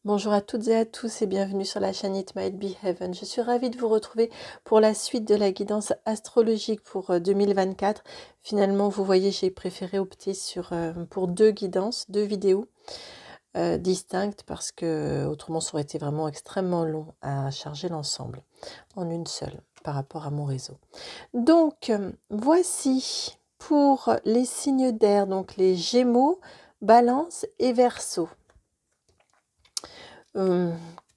Bonjour à toutes et à tous et bienvenue sur la chaîne It Might Be Heaven. Je suis ravie de vous retrouver pour la suite de la guidance astrologique pour 2024. Finalement, vous voyez, j'ai préféré opter pour deux guidances, deux vidéos distinctes parce que autrement ça aurait été vraiment extrêmement long à charger l'ensemble en une seule par rapport à mon réseau. Donc, voici pour les signes d'air, donc les Gémeaux, Balance et Verseau.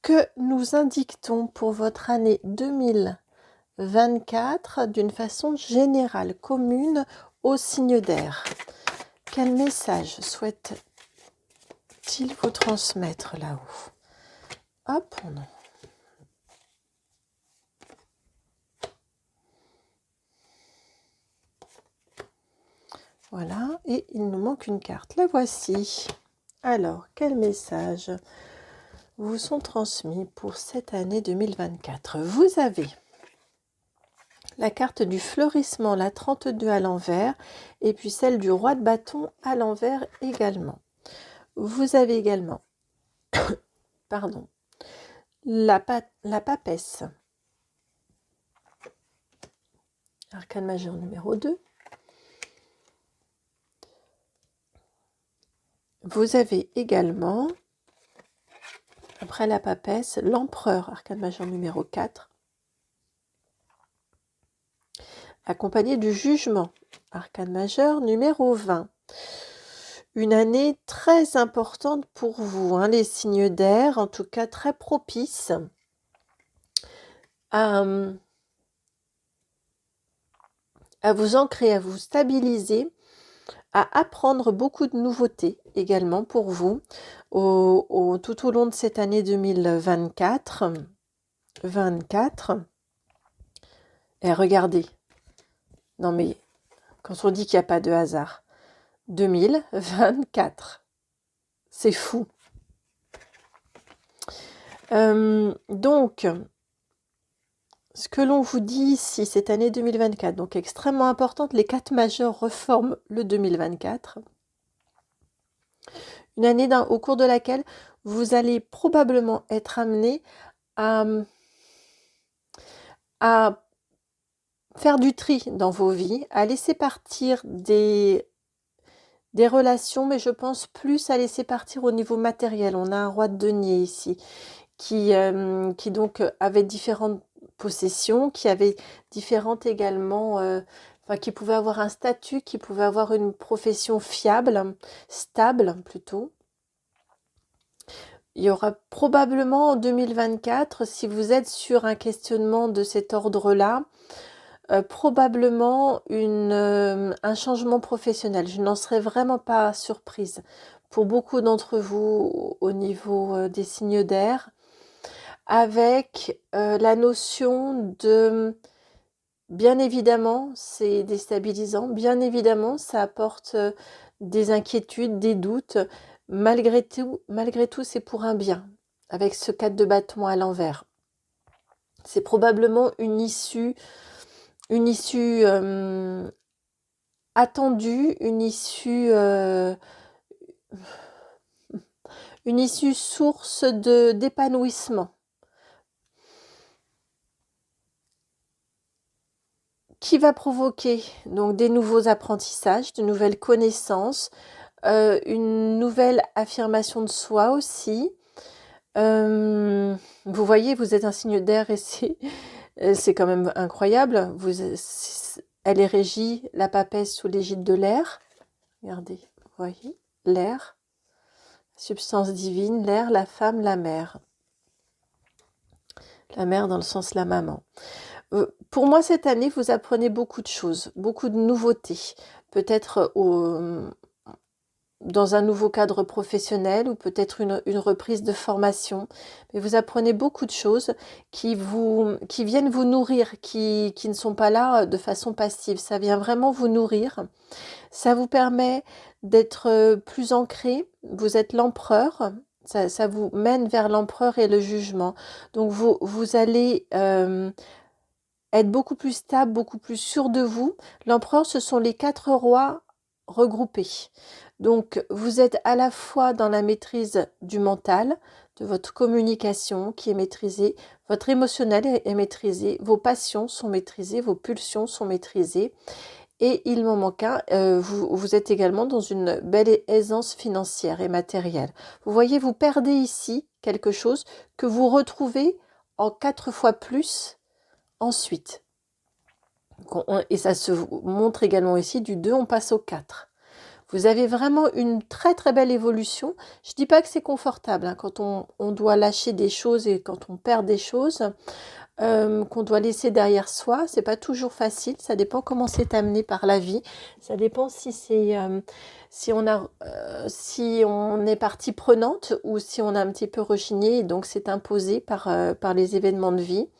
Que nous indique-t-on pour votre année 2024 d'une façon générale, commune aux signes d'air? Quel message souhaite-t-il vous transmettre là-haut? Hop, non. Voilà, et il nous manque une carte. La voici. Alors, quel message vous sont transmis pour cette année 2024? Vous avez la carte du fleurissement, la 32 à l'envers, et puis celle du roi de bâton à l'envers également. Vous avez également pardon, la papesse, arcane majeur numéro 2. Vous avez également, après la papesse, l'empereur, arcane majeur numéro 4, accompagné du jugement, arcane majeur numéro 20. Une année très importante pour vous, les signes d'air, en tout cas très propice à vous ancrer, à vous stabiliser, à apprendre beaucoup de nouveautés également pour vous tout au long de cette année 2024. Et regardez, non mais quand on dit qu'il n'y a pas de hasard, 2024, c'est fou. Donc, ce que l'on vous dit ici, cette année 2024, donc extrêmement importante, les 4 majeurs reforment le 2024. Une année au cours de laquelle vous allez probablement être amené à faire du tri dans vos vies, à laisser partir des relations, mais je pense plus à laisser partir au niveau matériel. On a un roi de denier ici qui donc avait différentes possessions, qui avait différentes également, qui pouvait avoir un statut, qui pouvait avoir une profession fiable, stable plutôt. Il y aura probablement en 2024, si vous êtes sur un questionnement de cet ordre-là, probablement un changement professionnel. Je n'en serais vraiment pas surprise. Pour beaucoup d'entre vous au niveau des signes d'air, avec la notion de, bien évidemment, c'est déstabilisant, bien évidemment, ça apporte des inquiétudes, des doutes. Malgré tout, c'est pour un bien, avec ce 4 de bâton à l'envers. C'est probablement une issue attendue, une issue source d'épanouissement, qui va provoquer donc des nouveaux apprentissages, de nouvelles connaissances, une nouvelle affirmation de soi aussi. Vous voyez, vous êtes un signe d'air et c'est quand même incroyable. Elle est régie, la papesse, sous l'égide de l'air. Regardez, vous voyez, l'air, substance divine, l'air, la femme, la mère. La mère dans le sens la maman. Pour moi, cette année, vous apprenez beaucoup de choses, beaucoup de nouveautés. Peut-être dans un nouveau cadre professionnel ou peut-être une reprise de formation. Mais vous apprenez beaucoup de choses qui viennent vous nourrir, qui ne sont pas là de façon passive. Ça vient vraiment vous nourrir. Ça vous permet d'être plus ancré. Vous êtes l'empereur. Ça vous mène vers l'empereur et le jugement. Donc vous allez être beaucoup plus stable, beaucoup plus sûr de vous. L'empereur, ce sont les 4 rois regroupés. Donc, vous êtes à la fois dans la maîtrise du mental, de votre communication qui est maîtrisée, votre émotionnel est maîtrisé, vos passions sont maîtrisées, vos pulsions sont maîtrisées. Et il m'en manque un, vous êtes également dans une belle aisance financière et matérielle. Vous voyez, vous perdez ici quelque chose que vous retrouvez en 4 fois plus ensuite. Et ça se montre également ici, du 2 on passe au 4. Vous avez vraiment une très très belle évolution. Je ne dis pas que c'est confortable hein, quand on doit lâcher des choses et quand on perd des choses. Qu'on doit laisser derrière soi, c'est pas toujours facile, ça dépend comment c'est amené par la vie, ça dépend si c'est si on est partie prenante ou si on a un petit peu rechigné et donc c'est imposé par les événements de vie.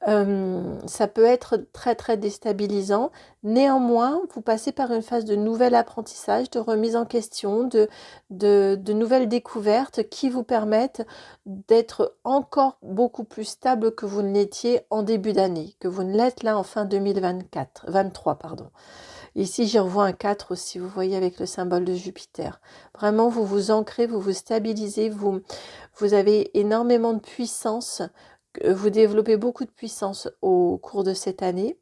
Ça peut être très très déstabilisant. Néanmoins, vous passez par une phase de nouvel apprentissage, de remise en question, de nouvelles découvertes qui vous permettent d'être encore beaucoup plus stable que vous ne l'étiez en début d'année, que vous ne l'êtes là en fin 23 pardon. Ici, j'y revois un 4 aussi, vous voyez, avec le symbole de Jupiter. Vraiment, vous vous ancrez, vous vous stabilisez, vous avez énormément de puissance, vous développez beaucoup de puissance au cours de cette année.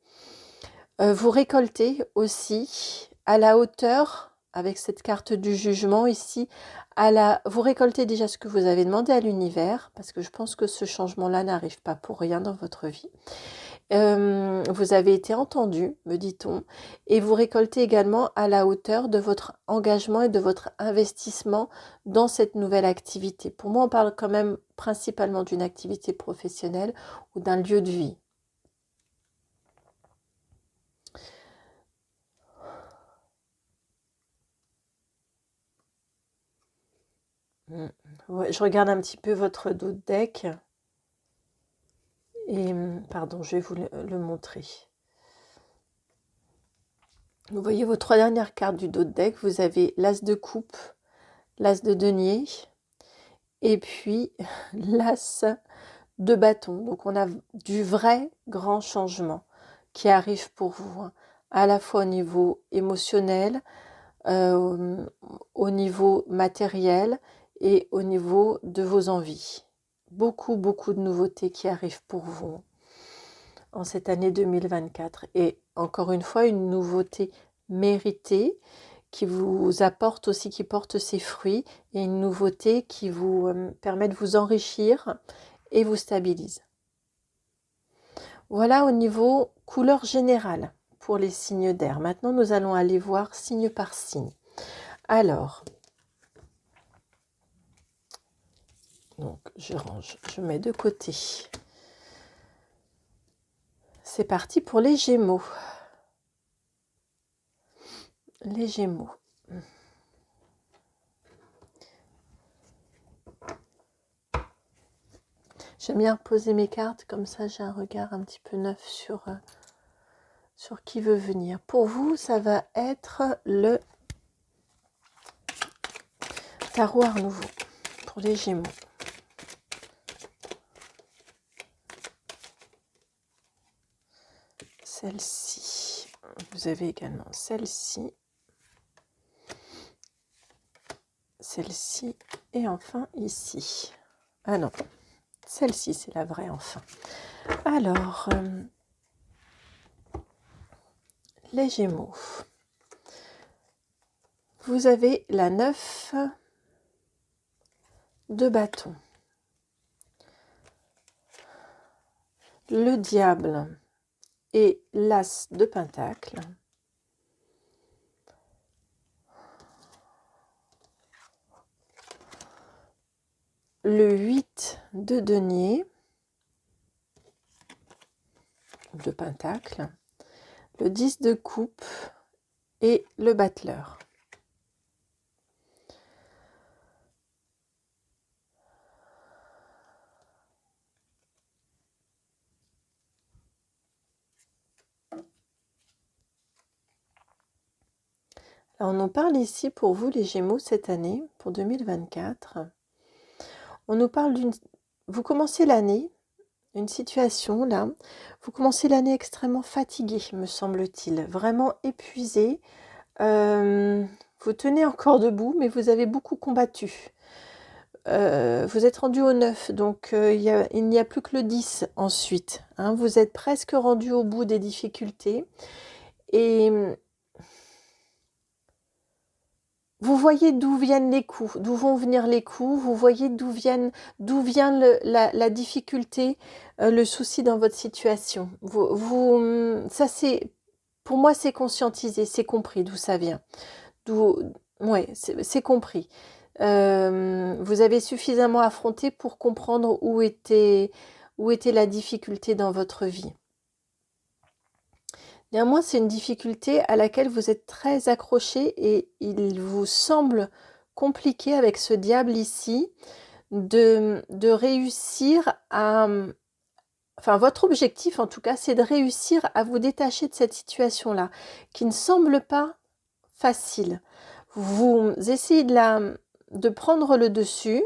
Vous récoltez aussi à la hauteur, avec cette carte du jugement ici, vous récoltez déjà ce que vous avez demandé à l'univers, parce que je pense que ce changement-là n'arrive pas pour rien dans votre vie. Vous avez été entendu, me dit-on, et vous récoltez également à la hauteur de votre engagement et de votre investissement dans cette nouvelle activité. Pour moi, on parle quand même principalement d'une activité professionnelle ou d'un lieu de vie. Ouais, je regarde un petit peu votre dos de deck. Et, pardon, je vais vous le montrer. Vous voyez vos 3 dernières cartes du dos de deck. Vous avez l'as de coupe, l'as de denier et puis l'as de bâton. Donc on a du vrai grand changement qui arrive pour vous, hein, à la fois au niveau émotionnel, au niveau matériel et au niveau de vos envies. Beaucoup, beaucoup de nouveautés qui arrivent pour vous en cette année 2024. Et encore une fois, une nouveauté méritée qui vous apporte aussi, qui porte ses fruits, et une nouveauté qui vous permet de vous enrichir et vous stabilise. Voilà au niveau couleur générale pour les signes d'air. Maintenant, nous allons aller voir signe par signe. Alors, donc je range, je mets de côté. C'est parti pour les Gémeaux. Les Gémeaux. J'aime bien poser mes cartes, comme ça j'ai un regard un petit peu neuf sur qui veut venir. Pour vous, ça va être le tarot Art Nouveau pour les Gémeaux. Celle-ci. Vous avez également celle-ci. Celle-ci. Et enfin ici. Ah non. Celle-ci, c'est la vraie enfin. Alors, les Gémeaux. Vous avez la 9 de bâton. Le diable et l'as de pentacle. Le 8 de denier, de pentacle, le 10 de coupe et le battleur. Alors, on nous parle ici pour vous les Gémeaux cette année, pour 2024. On nous parle d'une... Vous commencez l'année, une situation là, vous commencez l'année extrêmement fatigué, me semble-t-il, vraiment épuisé. Vous tenez encore debout, mais vous avez beaucoup combattu. vous êtes rendu au 9, donc il n'y a plus que le 10 ensuite. Hein, vous êtes presque rendu au bout des difficultés. Et vous voyez d'où viennent les coups, d'où vont venir les coups, vous voyez d'où vient la difficulté, le souci dans votre situation. Ça c'est, pour moi c'est conscientisé, c'est compris d'où ça vient. Ouais, c'est compris. Vous avez suffisamment affronté pour comprendre où était la difficulté dans votre vie. Néanmoins, c'est une difficulté à laquelle vous êtes très accroché et il vous semble compliqué avec ce diable ici de réussir à... Enfin, votre objectif en tout cas, c'est de réussir à vous détacher de cette situation-là, qui ne semble pas facile. Vous essayez de prendre le dessus,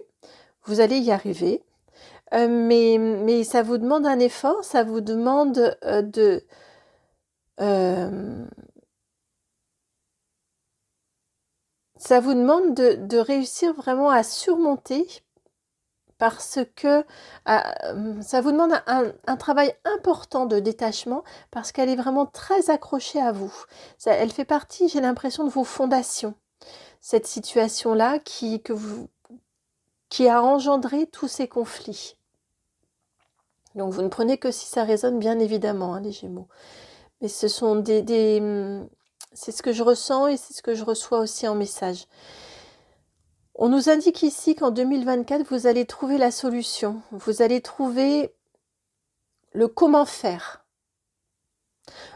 vous allez y arriver, mais ça vous demande un effort, ça vous demande ça vous demande de réussir vraiment à surmonter parce que ça vous demande un travail important de détachement parce qu'elle est vraiment très accrochée à vous. Elle fait partie, j'ai l'impression, de vos fondations. Cette situation-là qui a engendré tous ces conflits. Donc vous ne prenez que si ça résonne, bien évidemment, hein, les Gémeaux. Mais ce sont c'est ce que je ressens et c'est ce que je reçois aussi en message. On nous indique ici qu'en 2024, vous allez trouver la solution. Vous allez trouver le comment faire.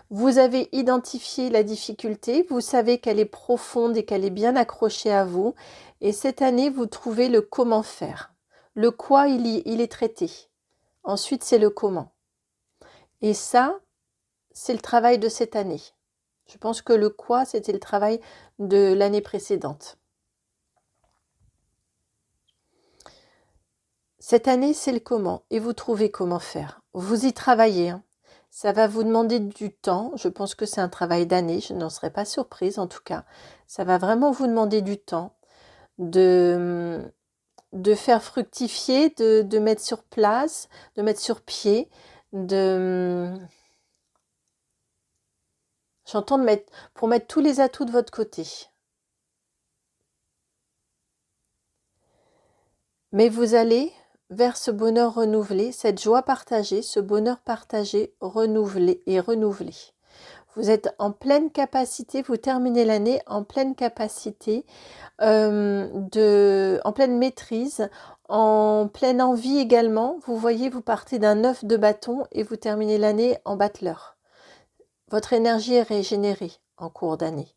Vous avez identifié la difficulté, vous savez qu'elle est profonde et qu'elle est bien accrochée à vous. Et cette année, vous trouvez le comment faire. Le quoi, il est traité. Ensuite, c'est le comment. Et ça, c'est le travail de cette année. Je pense que le quoi, c'était le travail de l'année précédente. Cette année, c'est le comment. Et vous trouvez comment faire. Vous y travaillez. Hein. Ça va vous demander du temps. Je pense que c'est un travail d'année. Je n'en serais pas surprise en tout cas. Ça va vraiment vous demander du temps de faire fructifier, de mettre sur place, de mettre sur pied, j'entends pour mettre tous les atouts de votre côté. Mais vous allez vers ce bonheur renouvelé, cette joie partagée, ce bonheur partagé, renouvelé et renouvelé. Vous êtes en pleine capacité, vous terminez l'année en pleine capacité, en pleine maîtrise, en pleine envie également. Vous voyez, vous partez d'un 9 de bâton et vous terminez l'année en battleur. Votre énergie est régénérée en cours d'année.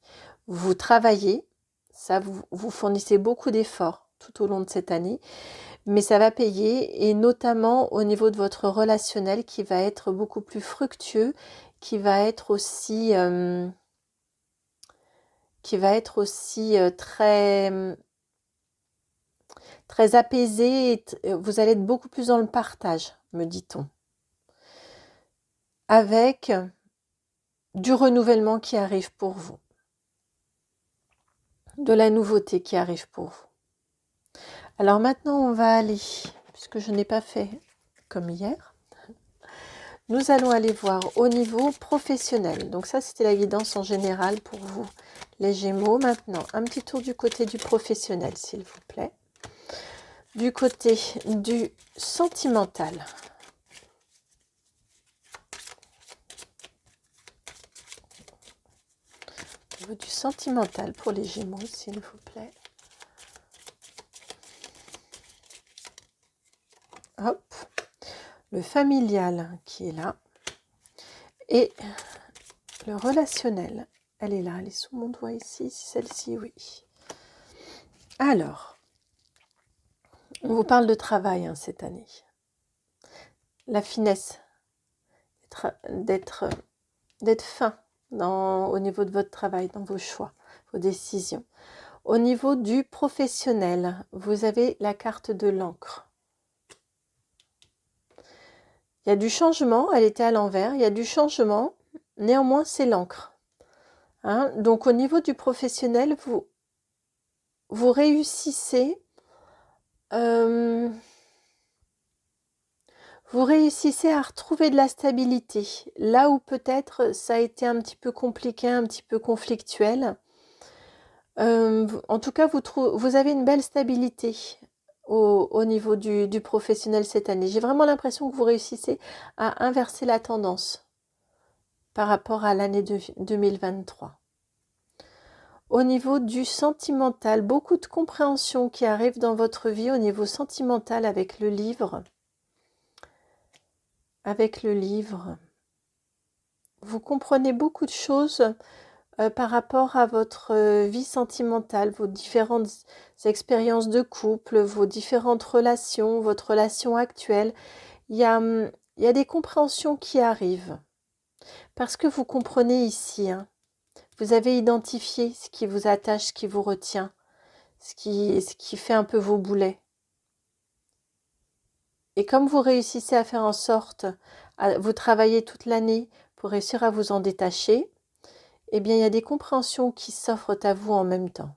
Vous travaillez, ça vous fournissez beaucoup d'efforts tout au long de cette année, mais ça va payer et notamment au niveau de votre relationnel qui va être beaucoup plus fructueux, qui va être aussi très très apaisé. Et vous allez être beaucoup plus dans le partage, me dit-on, avec du renouvellement qui arrive pour vous, de la nouveauté qui arrive pour vous. Alors maintenant, on va aller, puisque je n'ai pas fait comme hier, nous allons aller voir au niveau professionnel. Donc ça, c'était la guidance en général pour vous, les Gémeaux. Maintenant, un petit tour du côté du professionnel, s'il vous plaît. Du côté du sentimental. Au niveau du sentimental pour les Gémeaux, s'il vous plaît. Hop. Le familial qui est là. Et le relationnel. Elle est là, elle est sous mon doigt ici. Celle-ci, oui. Alors, on vous parle de travail cette année. La finesse, d'être fin au niveau de votre travail, dans vos choix, vos décisions. Au niveau du professionnel, vous avez la carte de l'encre. Il y a du changement, elle était à l'envers, il y a du changement, néanmoins c'est l'encre. Hein, donc au niveau du professionnel, vous réussissez Euh, Vous réussissez à retrouver de la stabilité. Là où peut-être ça a été un petit peu compliqué, un petit peu conflictuel. En tout cas, vous avez une belle stabilité au niveau du professionnel cette année. J'ai vraiment l'impression que vous réussissez à inverser la tendance par rapport à l'année 2023. Au niveau du sentimental, beaucoup de compréhension qui arrive dans votre vie au niveau sentimental avec le livre. Avec le livre, vous comprenez beaucoup de choses par rapport à votre vie sentimentale, vos différentes expériences de couple, vos différentes relations, votre relation actuelle. Il y a des compréhensions qui arrivent parce que vous comprenez ici, hein, vous avez identifié ce qui vous attache, ce qui vous retient, ce qui fait un peu vos boulets. Et comme vous réussissez à faire en sorte, vous travaillez toute l'année pour réussir à vous en détacher, eh bien il y a des compréhensions qui s'offrent à vous en même temps.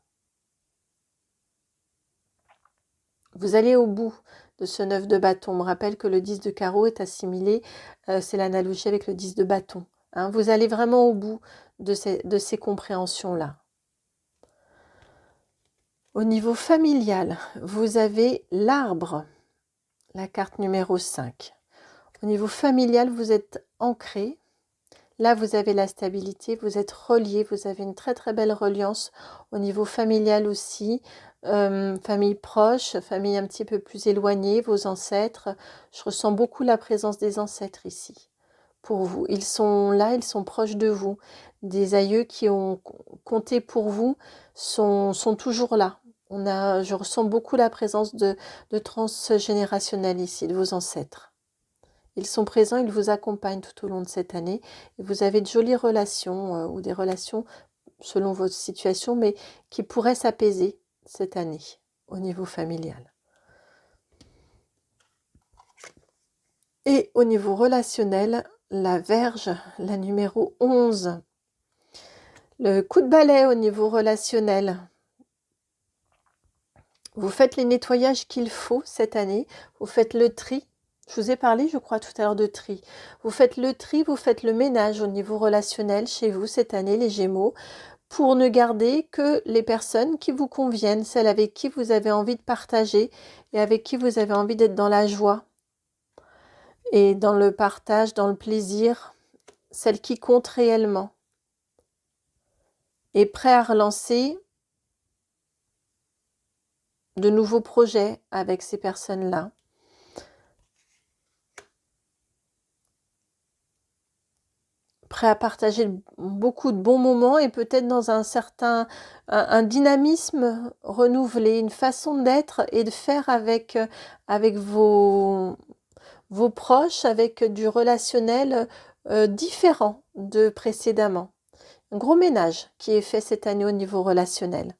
Vous allez au bout de ce 9 de bâton. On me rappelle que le 10 de carreau est assimilé, c'est l'analogie avec le 10 de bâton. Hein. Vous allez vraiment au bout de ces compréhensions-là. Au niveau familial, vous avez l'arbre, la carte numéro 5. Au niveau familial, vous êtes ancré. Là, vous avez la stabilité, vous êtes relié, vous avez une très très belle reliance au niveau familial aussi. Famille proche, famille un petit peu plus éloignée, vos ancêtres. Je ressens beaucoup la présence des ancêtres ici pour vous. Ils sont là, ils sont proches de vous. Des aïeux qui ont compté pour vous sont toujours là. Je ressens beaucoup la présence de transgénérationnel ici, de vos ancêtres. Ils sont présents, ils vous accompagnent tout au long de cette année. Et vous avez de jolies relations ou des relations selon votre situation, mais qui pourraient s'apaiser cette année au niveau familial. Et au niveau relationnel, la Vierge, la numéro 11. Le coup de balai au niveau relationnel. Vous faites les nettoyages qu'il faut cette année. Vous faites le tri. Je vous ai parlé, je crois, tout à l'heure de tri. Vous faites le tri, vous faites le ménage au niveau relationnel chez vous cette année, les Gémeaux, pour ne garder que les personnes qui vous conviennent, celles avec qui vous avez envie de partager et avec qui vous avez envie d'être dans la joie et dans le partage, dans le plaisir, celles qui comptent réellement. Et prêt à relancer de nouveaux projets avec ces personnes-là. Prêt à partager beaucoup de bons moments et peut-être dans un dynamisme renouvelé, une façon d'être et de faire avec vos proches, avec du relationnel différent de précédemment. Un gros ménage qui est fait cette année au niveau relationnel.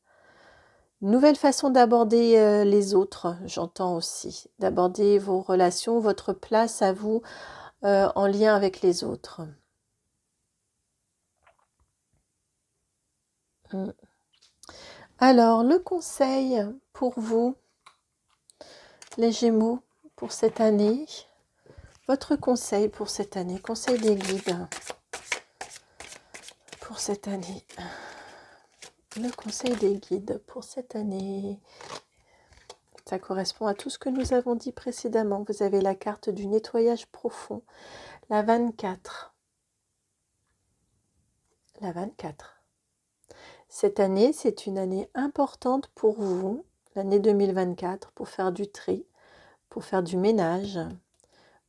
Nouvelle façon d'aborder les autres, j'entends aussi, d'aborder vos relations, votre place à vous en lien avec les autres. Alors, le conseil pour vous, les Gémeaux, pour cette année, votre conseil pour cette année, conseil des guides pour cette année. Le conseil des guides pour cette année, ça correspond à tout ce que nous avons dit précédemment. Vous avez la carte du nettoyage profond, la 24. La 24. Cette année, c'est une année importante pour vous, l'année 2024, pour faire du tri, pour faire du ménage,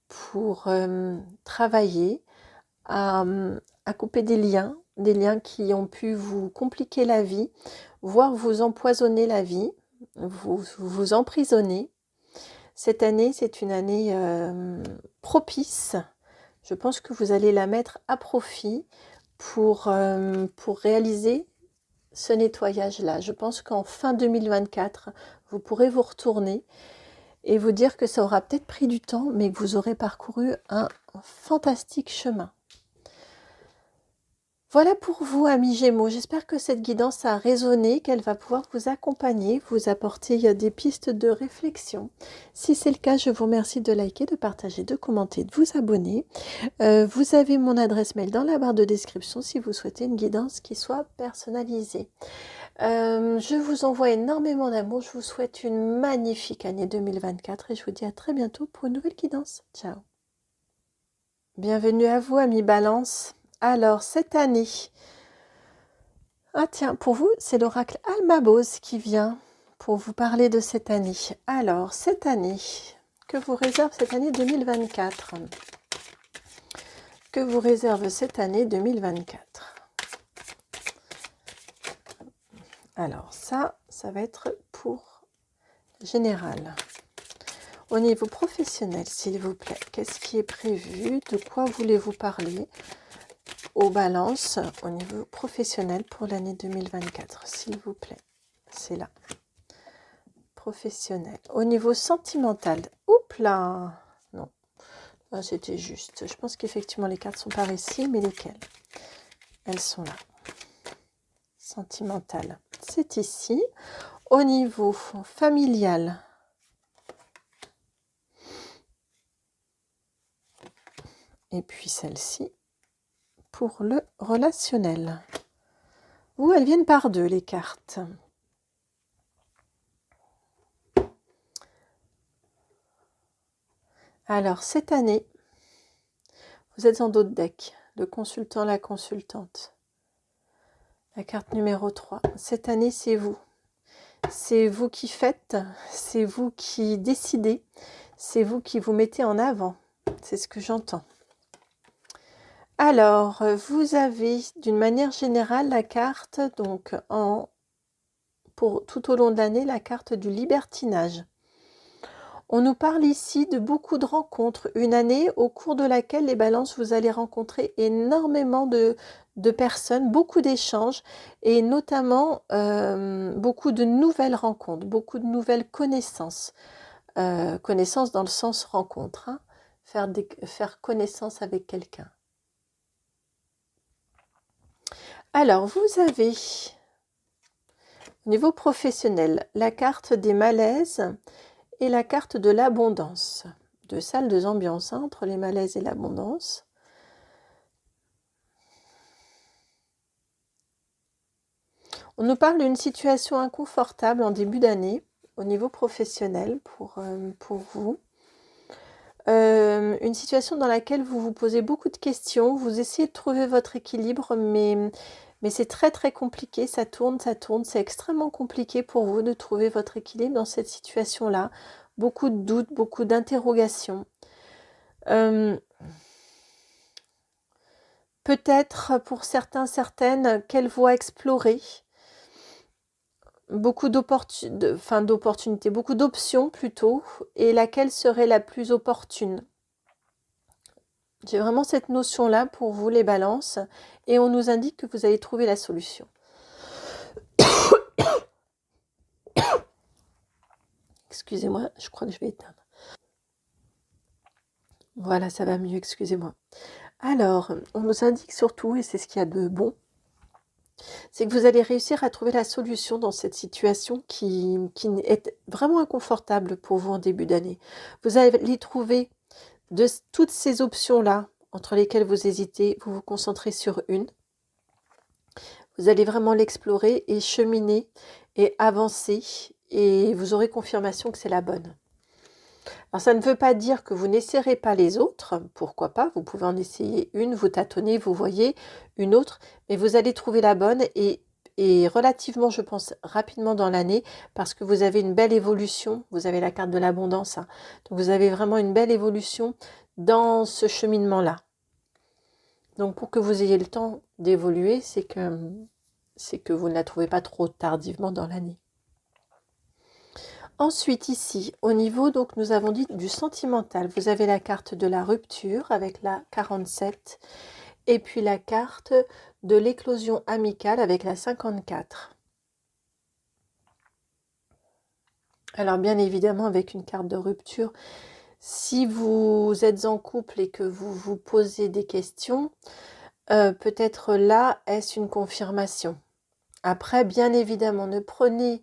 pour travailler à couper des liens qui ont pu vous compliquer la vie, voire vous empoisonner la vie, vous emprisonner. Cette année, c'est une année propice. Je pense que vous allez la mettre à profit pour réaliser ce nettoyage-là. Je pense qu'en fin 2024, vous pourrez vous retourner et vous dire que ça aura peut-être pris du temps, mais que vous aurez parcouru un fantastique chemin. Voilà pour vous, amis Gémeaux. J'espère que cette guidance a résonné, qu'elle va pouvoir vous accompagner, vous apporter des pistes de réflexion. Si c'est le cas, je vous remercie de liker, de partager, de commenter, de vous abonner. Vous avez mon adresse mail dans la barre de description si vous souhaitez une guidance qui soit personnalisée. Je vous envoie énormément d'amour. Je vous souhaite une magnifique année 2024 et je vous dis à très bientôt pour une nouvelle guidance. Ciao. Bienvenue à vous, amis Balance. Alors, cette année, ah tiens, pour vous, c'est l'oracle Almabose qui vient pour vous parler de cette année. Alors, cette année, que vous réserve cette année 2024 ? Que vous réserve cette année 2024 ? Alors, ça va être pour général. Au niveau professionnel, s'il vous plaît, qu'est-ce qui est prévu? De quoi voulez-vous parler aux balances au niveau professionnel pour l'année 2024, s'il vous plaît? C'est là. Professionnel. Au niveau sentimental, oups là, non, c'était juste. Je pense qu'effectivement les cartes sont par ici, mais lesquelles? Elles sont là. Sentimental, c'est ici. Au niveau familial, et puis celle-ci pour le relationnel. Ou elles viennent par deux, les cartes. Alors, cette année, vous êtes en dos de deck. Le consultant, la consultante. La carte numéro 3. Cette année, c'est vous. C'est vous qui faites, c'est vous qui décidez, c'est vous qui vous mettez en avant. C'est ce que j'entends. Alors, vous avez d'une manière générale la carte, donc pour tout au long de l'année, la carte du libertinage. On nous parle ici de beaucoup de rencontres, une année au cours de laquelle les balances, vous allez rencontrer énormément de personnes, beaucoup d'échanges et notamment beaucoup de nouvelles rencontres, beaucoup de nouvelles connaissances. Connaissances dans le sens rencontre, hein, faire connaissance avec quelqu'un. Alors, vous avez, au niveau professionnel, la carte des malaises et la carte de l'abondance. Deux salles, deux ambiances, hein, entre les malaises et l'abondance. On nous parle d'une situation inconfortable en début d'année, au niveau professionnel, pour vous. Une situation dans laquelle vous vous posez beaucoup de questions, vous essayez de trouver votre équilibre, mais c'est très très compliqué, ça tourne, c'est extrêmement compliqué pour vous de trouver votre équilibre dans cette situation-là. Beaucoup de doutes, beaucoup d'interrogations. Peut-être pour certains, certaines, quelle voie explorer. Beaucoup d'opportunités, beaucoup d'options plutôt, et laquelle serait la plus opportune. J'ai vraiment cette notion-là pour vous, les balances, et on nous indique que vous allez trouver la solution. Excusez-moi, je crois que je vais éteindre. Voilà, ça va mieux, excusez-moi. Alors, on nous indique surtout, et c'est ce qu'il y a de bon, c'est que vous allez réussir à trouver la solution dans cette situation qui est vraiment inconfortable pour vous en début d'année. Vous allez trouver de toutes ces options-là, entre lesquelles vous hésitez, vous vous concentrez sur une. Vous allez vraiment l'explorer et cheminer et avancer et vous aurez confirmation que c'est la bonne. Alors ça ne veut pas dire que vous n'essayerez pas les autres, pourquoi pas, vous pouvez en essayer une, vous tâtonnez, vous voyez une autre, mais vous allez trouver la bonne et relativement, je pense, rapidement dans l'année, parce que vous avez une belle évolution, vous avez la carte de l'abondance, hein, donc vous avez vraiment une belle évolution dans ce cheminement-là. Donc pour que vous ayez le temps d'évoluer, c'est que vous ne la trouvez pas trop tardivement dans l'année. Ensuite ici, au niveau, donc nous avons dit du sentimental, vous avez la carte de la rupture avec la 47 et puis la carte de l'éclosion amicale avec la 54. Alors bien évidemment avec une carte de rupture, si vous êtes en couple et que vous vous posez des questions, Peut-être là, est-ce une confirmation? Après, bien évidemment, ne prenez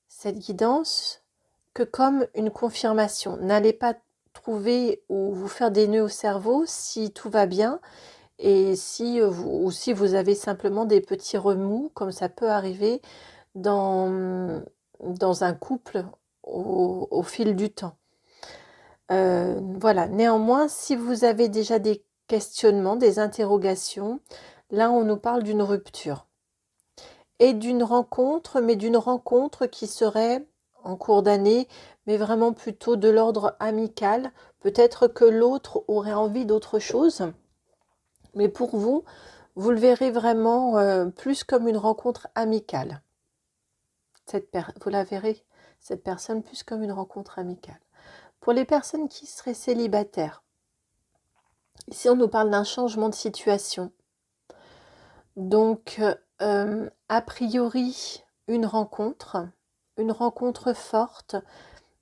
cette guidance que comme une confirmation. N'allez pas trouver ou vous faire des nœuds au cerveau si tout va bien et si vous avez simplement des petits remous, comme ça peut arriver dans un couple au fil du temps. Voilà. Néanmoins, si vous avez déjà des questionnements, des interrogations, là on nous parle d'une rupture et d'une rencontre, mais d'une rencontre qui serait en cours d'année, mais vraiment plutôt de l'ordre amical. Peut-être que l'autre aurait envie d'autre chose, mais pour vous, vous le verrez vraiment plus comme une rencontre amicale. Vous la verrez, cette personne, plus comme une rencontre amicale. Pour les personnes qui seraient célibataires, ici on nous parle d'un changement de situation. Donc, a priori, une rencontre forte,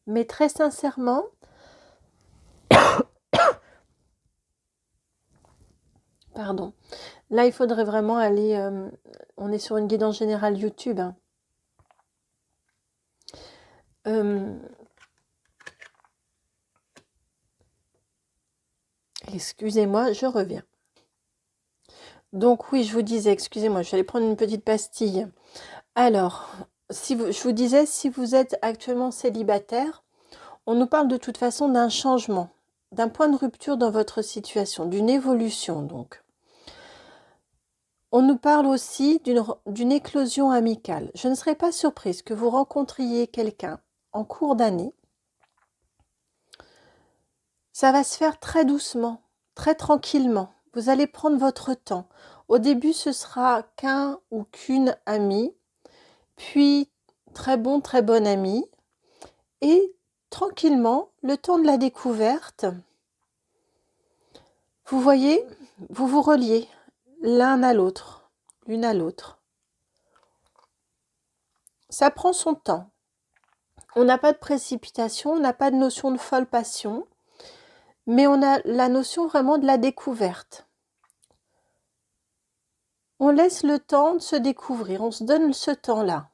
mais très sincèrement, pardon, là il faudrait vraiment aller, on est sur une guidance générale YouTube, hein. Excusez-moi, je reviens. Donc oui, je vous disais, excusez-moi, je vais aller prendre une petite pastille. Alors, je vous disais, si vous êtes actuellement célibataire, on nous parle de toute façon d'un changement, d'un point de rupture dans votre situation, d'une évolution donc. On nous parle aussi d'une éclosion amicale. Je ne serais pas surprise que vous rencontriez quelqu'un en cours d'année. Ça va se faire très doucement, très tranquillement. Vous allez prendre votre temps. Au début, ce sera qu'un ou qu'une amie, puis très bon, très bonne amie. Et tranquillement, le temps de la découverte, vous voyez, vous vous reliez l'un à l'autre, l'une à l'autre. Ça prend son temps. On n'a pas de précipitation, on n'a pas de notion de folle passion, mais on a la notion vraiment de la découverte. On laisse le temps de se découvrir, on se donne ce temps-là.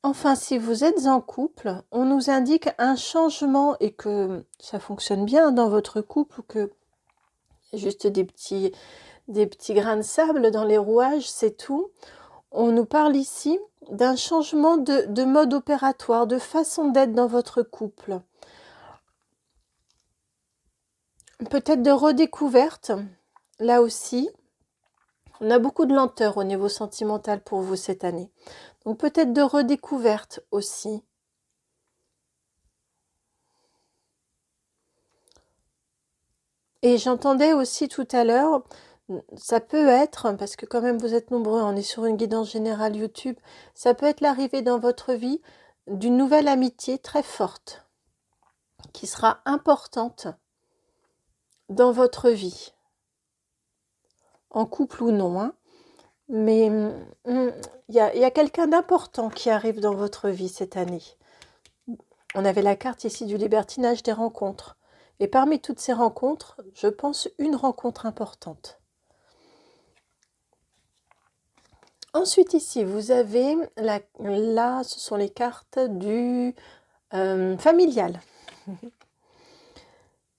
Enfin, si vous êtes en couple, on nous indique un changement et que ça fonctionne bien dans votre couple, ou que juste des petits grains de sable dans les rouages, c'est tout. On nous parle ici d'un changement de mode opératoire, de façon d'être dans votre couple. Peut-être de redécouverte, là aussi. On a beaucoup de lenteur au niveau sentimental pour vous cette année. Donc peut-être de redécouverte aussi. Et j'entendais aussi tout à l'heure, ça peut être, parce que quand même vous êtes nombreux, on est sur une guidance générale YouTube, ça peut être l'arrivée dans votre vie d'une nouvelle amitié très forte, qui sera importante dans votre vie, en couple ou non, hein. Mais il y a quelqu'un d'important qui arrive dans votre vie cette année. On avait la carte ici du libertinage des rencontres. Et parmi toutes ces rencontres, je pense une rencontre importante. Ensuite ici, vous avez, là ce sont les cartes du familial.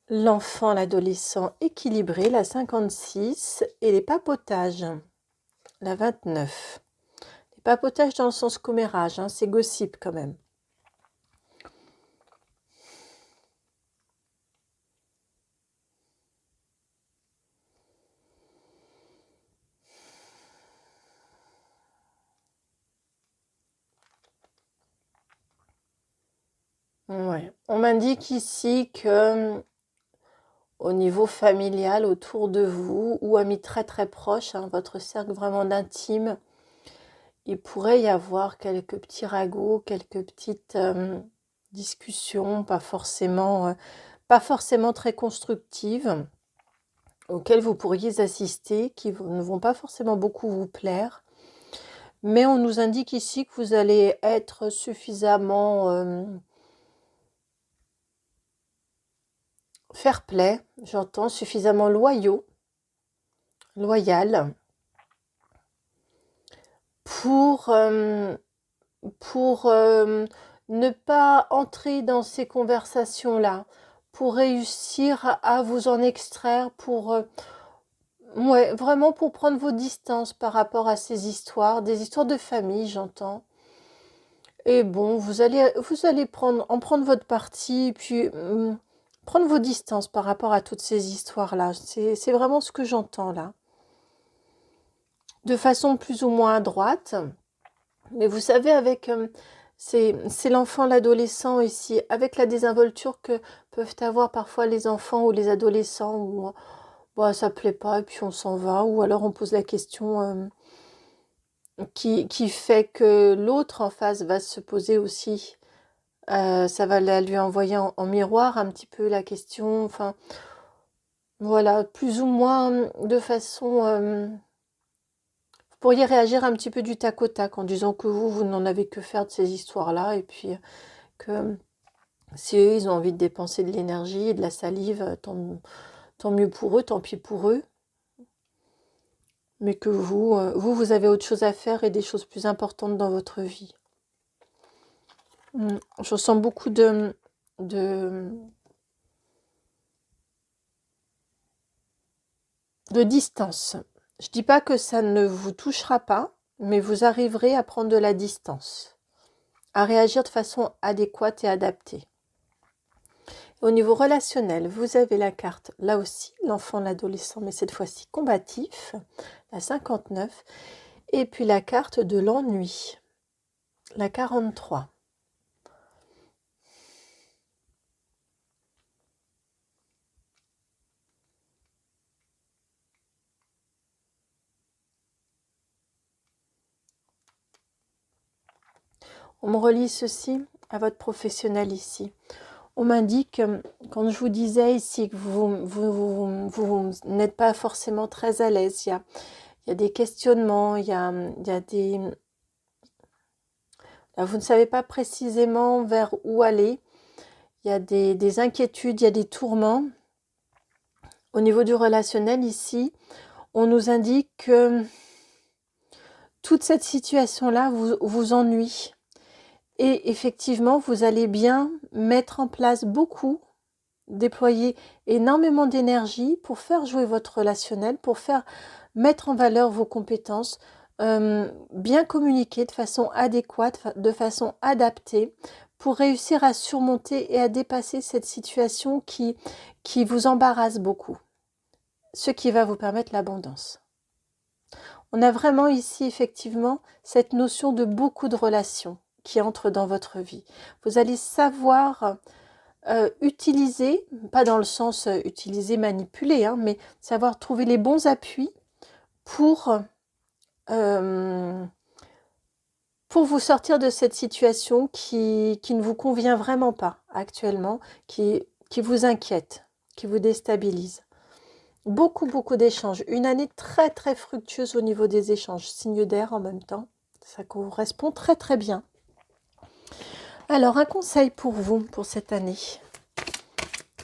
L'enfant, l'adolescent équilibré, la 56, et les papotages, la 29. Les papotages dans le sens commérage, hein, c'est gossip quand même. Ouais. On m'indique ici que au niveau familial, autour de vous, ou amis très très proches, hein, votre cercle vraiment d'intime, il pourrait y avoir quelques petits ragots, quelques petites discussions, pas forcément très constructives, auxquelles vous pourriez assister, qui ne vont pas forcément beaucoup vous plaire. Mais on nous indique ici que vous allez être suffisamment fair play, j'entends, suffisamment loyal, pour, ne pas entrer dans ces conversations-là, pour réussir à vous en extraire, ouais, vraiment pour prendre vos distances par rapport à ces histoires, des histoires de famille, j'entends. Et bon, vous allez prendre votre parti, puis prendre vos distances par rapport à toutes ces histoires-là. C'est vraiment ce que j'entends là. De façon plus ou moins droite. Mais vous savez, c'est l'enfant, l'adolescent ici, avec la désinvolture que peuvent avoir parfois les enfants ou les adolescents, où bah, ça plaît pas et puis on s'en va, ou alors on pose la question qui fait que l'autre en face va se poser aussi. Ça va lui envoyer en miroir un petit peu la question, enfin voilà, plus ou moins de façon... vous pourriez réagir un petit peu du tac au tac en disant que vous n'en avez que faire de ces histoires-là, et puis que si eux, ils ont envie de dépenser de l'énergie et de la salive, tant mieux pour eux, tant pis pour eux. Mais que vous avez autre chose à faire et des choses plus importantes dans votre vie. Je ressens beaucoup de distance. Je dis pas que ça ne vous touchera pas, mais vous arriverez à prendre de la distance, à réagir de façon adéquate et adaptée. Au niveau relationnel, vous avez la carte, là aussi, l'enfant, l'adolescent, mais cette fois-ci combatif, la 59, et puis la carte de l'ennui, la 43. On me relie ceci à votre professionnel ici. On m'indique, quand je vous disais ici que vous n'êtes pas forcément très à l'aise, il y a des questionnements, il y a des... Là, vous ne savez pas précisément vers où aller, il y a des inquiétudes, il y a des tourments. Au niveau du relationnel ici, on nous indique que toute cette situation-là vous ennuie. Et effectivement, vous allez bien mettre en place déployer énormément d'énergie pour faire jouer votre relationnel, pour faire mettre en valeur vos compétences, bien communiquer de façon adéquate, de façon adaptée, pour réussir à surmonter et à dépasser cette situation qui vous embarrasse beaucoup, ce qui va vous permettre l'abondance. On a vraiment ici effectivement cette notion de beaucoup de relations qui entrent dans votre vie. Vous allez savoir utiliser, pas dans le sens utiliser, manipuler, mais savoir trouver les bons appuis pour vous sortir de cette situation qui ne vous convient vraiment pas actuellement, qui vous inquiète, qui vous déstabilise. Beaucoup d'échanges. Une année très très fructueuse au niveau des échanges. Signe d'air en même temps. Ça correspond très très bien. Alors, un conseil pour vous, pour cette année.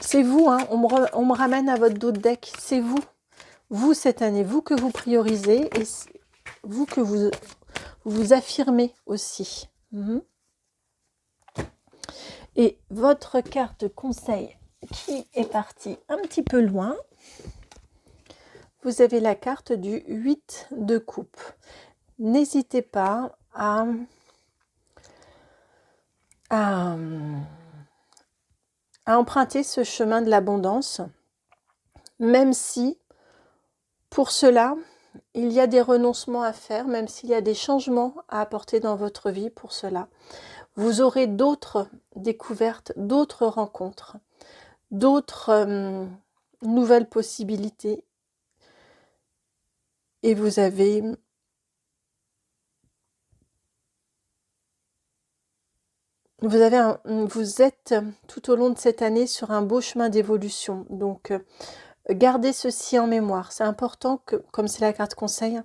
C'est vous, on me ramène à votre dos de deck. C'est vous. Vous, cette année, vous que vous priorisez et vous que vous affirmez aussi. Et votre carte conseil qui est partie un petit peu loin, vous avez la carte du 8 de coupe. N'hésitez pas à emprunter ce chemin de l'abondance, même si pour cela, il y a des renoncements à faire, même s'il y a des changements à apporter dans votre vie pour cela. Vous aurez d'autres découvertes, d'autres rencontres, d'autres nouvelles possibilités. Et vous êtes tout au long de cette année sur un beau chemin d'évolution. Donc, gardez ceci en mémoire. C'est important que, comme c'est la carte conseil,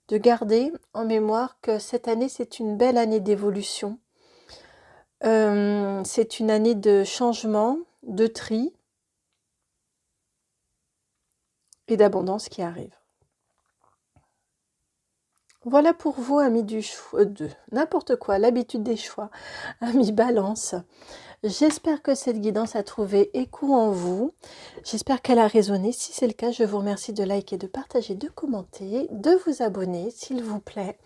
de garder en mémoire que cette année, c'est une belle année d'évolution. C'est une année de changement, de tri. et d'abondance qui arrive. Voilà pour vous, amis du choix, de n'importe quoi, l'habitude des choix, amis Balance. J'espère que cette guidance a trouvé écho en vous. J'espère qu'elle a résonné. Si c'est le cas, je vous remercie de liker, de partager, de commenter, de vous abonner, s'il vous plaît.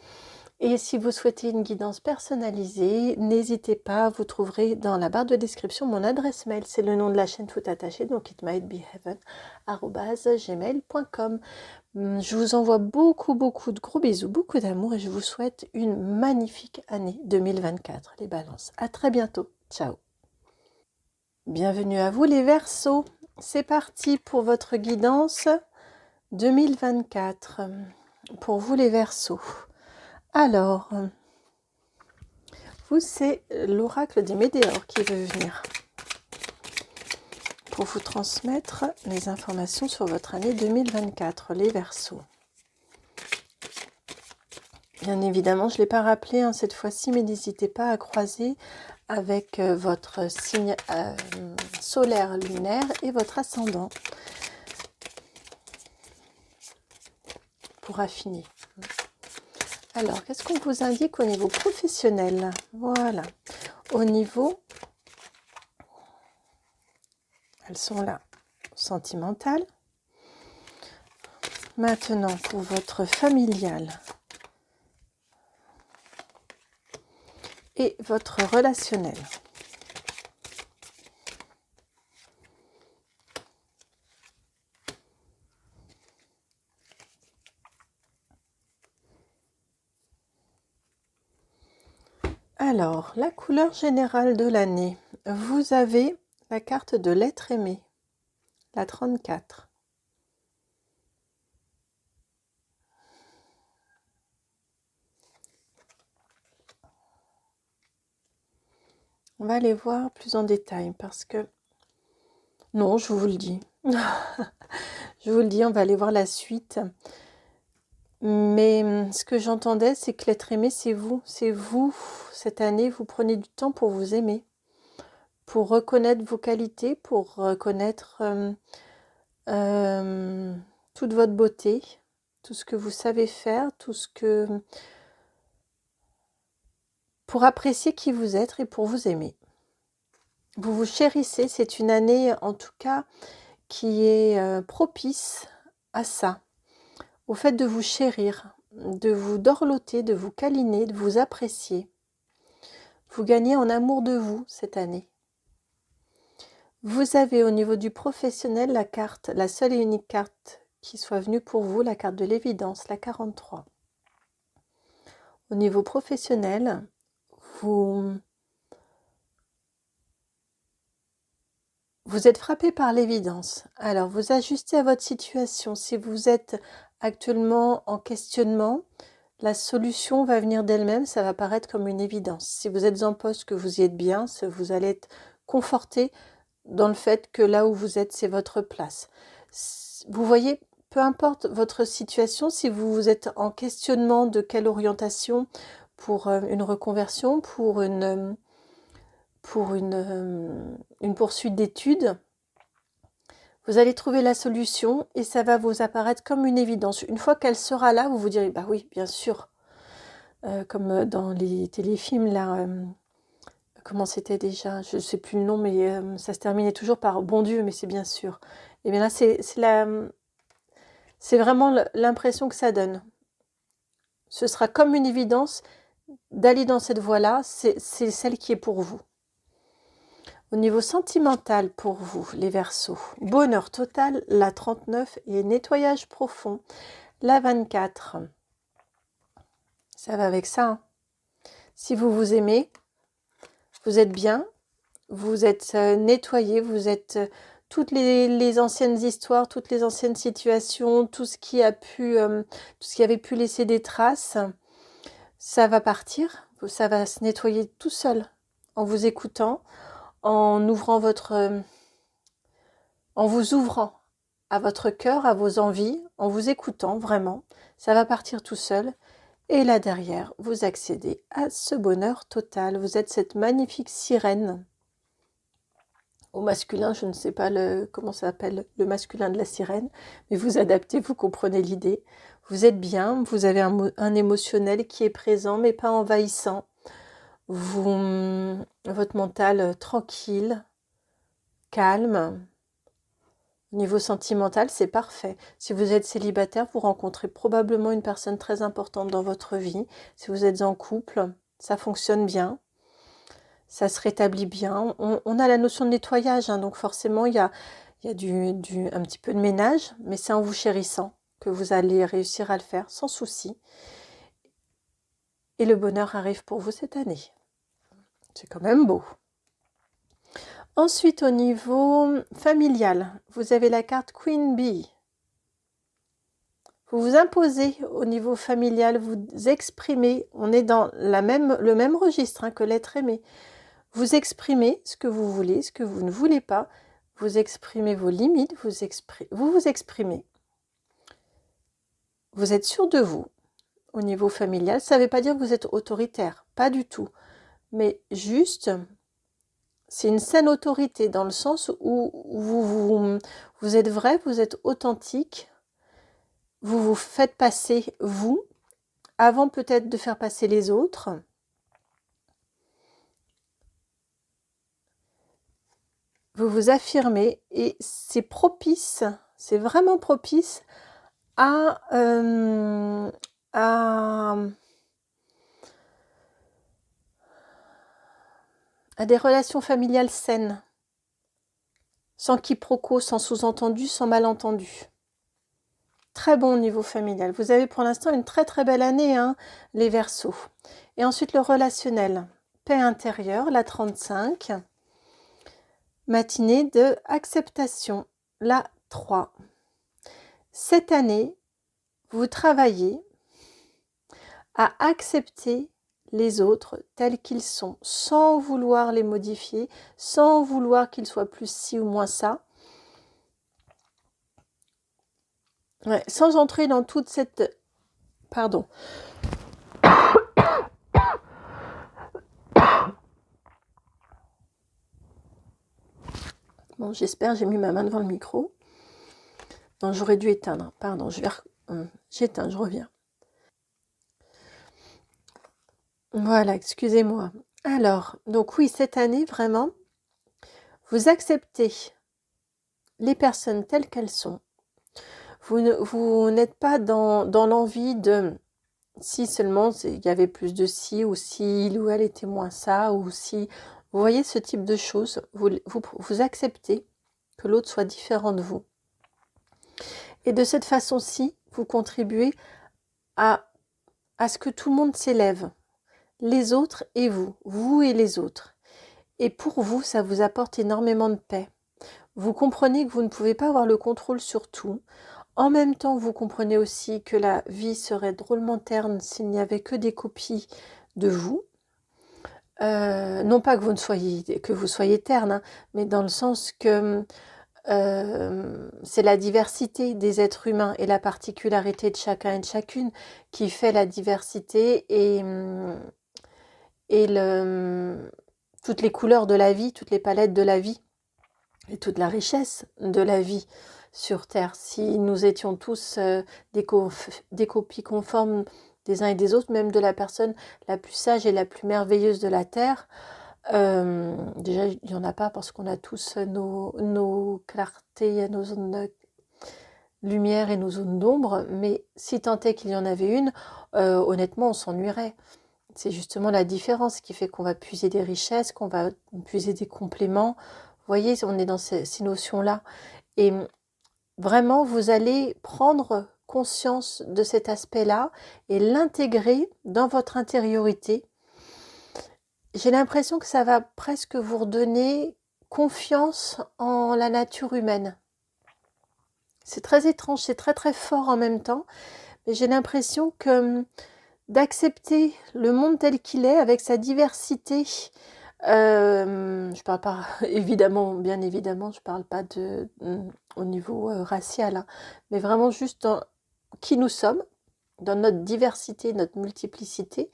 Et si vous souhaitez une guidance personnalisée, n'hésitez pas, vous trouverez dans la barre de description mon adresse mail. C'est le nom de la chaîne tout attaché, donc itmightbeheaven@gmail.com. Je vous envoie beaucoup de gros bisous, beaucoup d'amour et je vous souhaite une magnifique année 2024, les balances. À très bientôt. Ciao. Bienvenue à vous les Verseaux. C'est parti pour votre guidance 2024. Pour vous les Verseaux. Alors, vous, c'est l'oracle des Météores qui veut venir pour vous transmettre les informations sur votre année 2024, les Verseaux. Bien évidemment, je ne l'ai pas rappelé cette fois-ci, mais n'hésitez pas à croiser avec votre signe solaire, lunaire et votre ascendant pour affiner. Alors, qu'est-ce qu'on vous indique au niveau professionnel? Voilà. Au niveau, elles sont là, sentimentales. Maintenant, pour votre familial et votre relationnel. Alors, la couleur générale de l'année. Vous avez la carte de l'être aimé, la 34. On va aller voir plus en détail parce que... Non, je vous le dis. Je vous le dis, on va aller voir la suite. Mais ce que j'entendais, c'est que l'être aimé, c'est vous. C'est vous, cette année, vous prenez du temps pour vous aimer, pour reconnaître vos qualités, pour reconnaître toute votre beauté, tout ce que vous savez faire, tout ce que... pour apprécier qui vous êtes et pour vous aimer. Vous vous chérissez, c'est une année en tout cas qui est propice à ça, au fait de vous chérir, de vous dorloter, de vous câliner, de vous apprécier. Vous gagnez en amour de vous cette année. Vous avez au niveau du professionnel la carte, la seule et unique carte qui soit venue pour vous, la carte de l'évidence, la 43. Au niveau professionnel, vous êtes frappé par l'évidence. Alors, vous ajustez à votre situation. Si vous êtes actuellement en questionnement, la solution va venir d'elle-même, ça va paraître comme une évidence. Si vous êtes en poste, que vous y êtes bien, vous allez être conforté dans le fait que là où vous êtes, c'est votre place. Vous voyez, peu importe votre situation, si vous êtes en questionnement de quelle orientation pour une reconversion, pour une poursuite d'études, vous allez trouver la solution et ça va vous apparaître comme une évidence. Une fois qu'elle sera là, vous vous direz, bah oui, bien sûr. Comme dans les téléfilms, là, comment c'était déjà? Je ne sais plus le nom, mais ça se terminait toujours par bon Dieu, mais c'est bien sûr. Et bien là, c'est vraiment l'impression que ça donne. Ce sera comme une évidence d'aller dans cette voie-là, c'est celle qui est pour vous. Au niveau sentimental pour vous, les Verseaux, bonheur total, la 39 et nettoyage profond, la 24. Ça va avec ça. Hein. Si vous vous aimez, vous êtes bien, vous êtes nettoyé, vous êtes toutes les anciennes histoires, toutes les anciennes situations, tout ce qui avait pu laisser des traces, ça va partir, ça va se nettoyer tout seul en vous écoutant, en vous ouvrant à votre cœur, à vos envies, en vous écoutant vraiment, ça va partir tout seul. Et là derrière, vous accédez à ce bonheur total. Vous êtes cette magnifique sirène. au masculin, je ne sais pas comment ça s'appelle, le masculin de la sirène, mais vous adaptez, vous comprenez l'idée. Vous êtes bien, vous avez un émotionnel qui est présent, mais pas envahissant. Votre mental tranquille, calme. Au niveau sentimental, c'est parfait. Si vous êtes célibataire, vous rencontrez probablement une personne très importante dans votre vie. Si vous êtes en couple, ça fonctionne bien. Ça se rétablit bien. On a la notion de nettoyage, hein, donc forcément, il y a un petit peu de ménage, mais c'est en vous chérissant que vous allez réussir à le faire sans souci. Et le bonheur arrive pour vous cette année. C'est quand même beau. Ensuite, au niveau familial, vous avez la carte Queen Bee. Vous vous imposez au niveau familial, vous exprimez, on est dans le même registre que l'être aimé. Vous exprimez ce que vous voulez, ce que vous ne voulez pas. Vous exprimez vos limites, vous vous exprimez. Vous êtes sûr de vous au niveau familial. Ça ne veut pas dire que vous êtes autoritaire, pas du tout. Mais juste, c'est une saine autorité dans le sens où vous êtes vrai, vous êtes authentique. Vous vous faites passer vous, avant peut-être de faire passer les autres. Vous vous affirmez et c'est propice, c'est vraiment propice à des relations familiales saines, sans quiproquo, sans sous-entendu, sans malentendu. Très bon au niveau familial. Vous avez pour l'instant une très très belle année, hein, les Verseaux. Et ensuite le relationnel. Paix intérieure, la 35. Matinée de acceptation, la 3. Cette année, vous travaillez à accepter les autres tels qu'ils sont, sans vouloir les modifier, sans vouloir qu'ils soient plus ci ou moins ça. Ouais, sans entrer dans toute cette... Pardon. Bon, j'espère, j'ai mis ma main devant le micro. Non, j'aurais dû éteindre. Pardon, j'éteins, je reviens. Voilà, excusez-moi. Alors, donc oui, cette année, vraiment, vous acceptez les personnes telles qu'elles sont. Vous n'êtes pas dans l'envie de... Si seulement il y avait plus de ci, ou si il ou elle était moins ça, ou si... Vous voyez ce type de choses, vous acceptez que l'autre soit différent de vous. Et de cette façon-ci, vous contribuez à ce que tout le monde s'élève. Les autres et vous et les autres. Et pour vous, ça vous apporte énormément de paix. Vous comprenez que vous ne pouvez pas avoir le contrôle sur tout. En même temps, vous comprenez aussi que la vie serait drôlement terne s'il n'y avait que des copies de vous. Non pas que vous soyez terne, hein, mais dans le sens que c'est la diversité des êtres humains et la particularité de chacun et de chacune qui fait la diversité et toutes les couleurs de la vie, toutes les palettes de la vie et toute la richesse de la vie sur Terre. Si nous étions tous des copies conformes des uns et des autres, même de la personne la plus sage et la plus merveilleuse de la Terre, déjà il n'y en a pas parce qu'on a tous nos clartés, nos zones de lumière et nos zones d'ombre, mais si tant est qu'il y en avait une, honnêtement on s'ennuierait. C'est justement la différence qui fait qu'on va puiser des richesses, qu'on va puiser des compléments. Vous voyez, on est dans ces notions-là. Et vraiment, vous allez prendre conscience de cet aspect-là et l'intégrer dans votre intériorité. J'ai l'impression que ça va presque vous redonner confiance en la nature humaine. C'est très étrange, c'est très très fort en même temps, mais j'ai l'impression que d'accepter le monde tel qu'il est, avec sa diversité. Je parle pas, évidemment, bien évidemment, je parle pas au niveau racial, hein, mais vraiment juste dans qui nous sommes, dans notre diversité, notre multiplicité,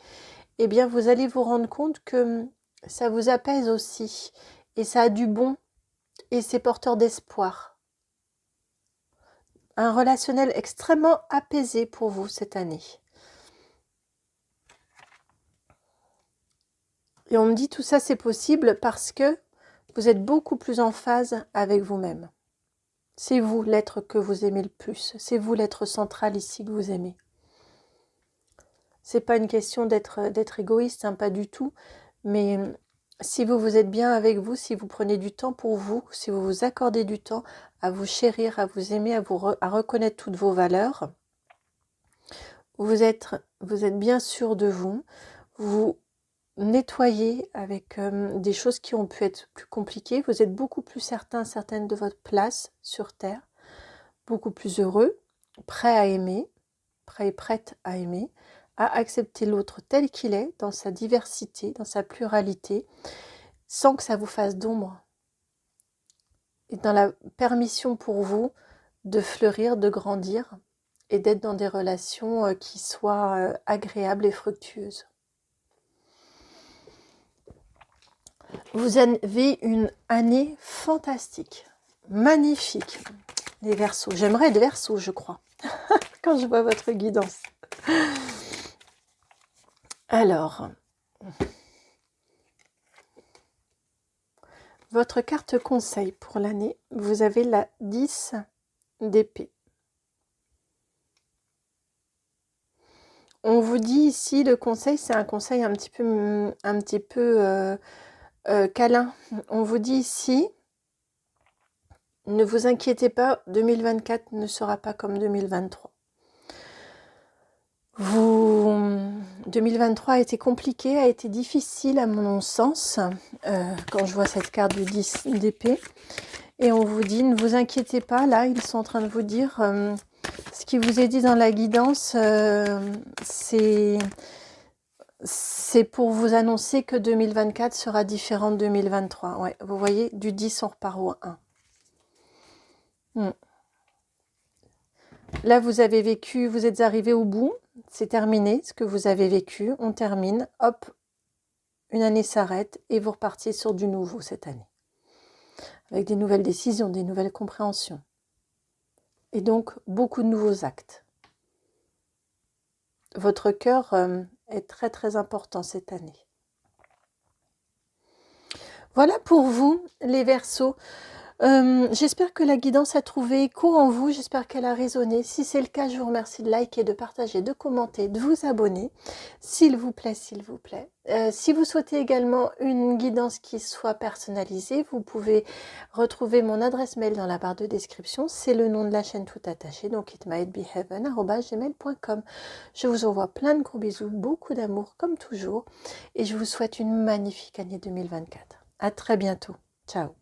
eh bien vous allez vous rendre compte que ça vous apaise aussi, et ça a du bon. et c'est porteur d'espoir. Un relationnel extrêmement apaisé pour vous cette année. Et on me dit tout ça c'est possible parce que vous êtes beaucoup plus en phase avec vous-même. C'est vous l'être que vous aimez le plus. C'est vous l'être central ici que vous aimez. C'est pas une question d'être égoïste, hein, pas du tout. Mais si vous êtes bien avec vous, si vous prenez du temps pour vous, si vous vous accordez du temps à vous chérir, à vous aimer, à reconnaître toutes vos valeurs, vous êtes bien sûr de vous, vous nettoyez avec des choses qui ont pu être plus compliquées, vous êtes beaucoup plus certaine de votre place sur Terre, beaucoup plus heureux, prêt à aimer, prêt et prête à aimer, à accepter l'autre tel qu'il est, dans sa diversité, dans sa pluralité, sans que ça vous fasse d'ombre. Et dans la permission pour vous de fleurir, de grandir et d'être dans des relations qui soient agréables et fructueuses. Vous avez une année fantastique, magnifique. Les Verseaux, j'aimerais être Verseau, je crois, quand je vois votre guidance. Alors, votre carte conseil pour l'année, vous avez la 10 d'épée. On vous dit ici, le conseil, c'est un conseil un petit peu câlin. On vous dit ici, ne vous inquiétez pas, 2024 ne sera pas comme 2023. 2023 a été compliqué, a été difficile à mon sens, quand je vois cette carte du 10 d'épée. Et on vous dit, ne vous inquiétez pas, là, ils sont en train de vous dire, ce qui vous est dit dans la guidance, c'est pour vous annoncer que 2024 sera différent de 2023. Ouais, vous voyez, du 10, on repart au 1. Là, vous avez vécu, vous êtes arrivé au bout, c'est terminé, ce que vous avez vécu, on termine, hop, une année s'arrête et vous repartiez sur du nouveau cette année. Avec des nouvelles décisions, des nouvelles compréhensions. Et donc, beaucoup de nouveaux actes. Votre cœur est très très important cette année. Voilà pour vous, les Verseaux. J'espère que la guidance a trouvé écho en vous, j'espère qu'elle a résonné. Si c'est le cas, je vous remercie de liker, de partager, de commenter, de vous abonner, s'il vous plaît, s'il vous plaît. Si vous souhaitez également une guidance qui soit personnalisée, vous pouvez retrouver mon adresse mail dans la barre de description. C'est le nom de la chaîne tout attaché, donc itmightbeheaven@gmail.com. Je vous envoie plein de gros bisous, beaucoup d'amour comme toujours, et je vous souhaite une magnifique année 2024. À très bientôt. Ciao.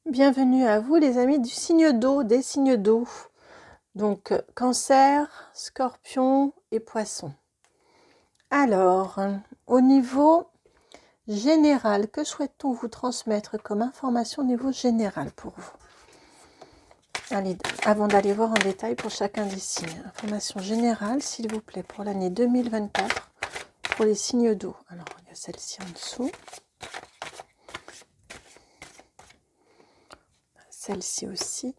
Bienvenue à vous les amis du signe d'eau, des signes d'eau. Donc Cancer, Scorpion et Poisson. Alors, au niveau général, que souhaite-t-on vous transmettre comme information au niveau général pour vous? Allez, avant d'aller voir en détail pour chacun des signes. Information générale, s'il vous plaît, pour l'année 2024, pour les signes d'eau. Alors, il y a celle-ci en dessous. Celle-ci aussi.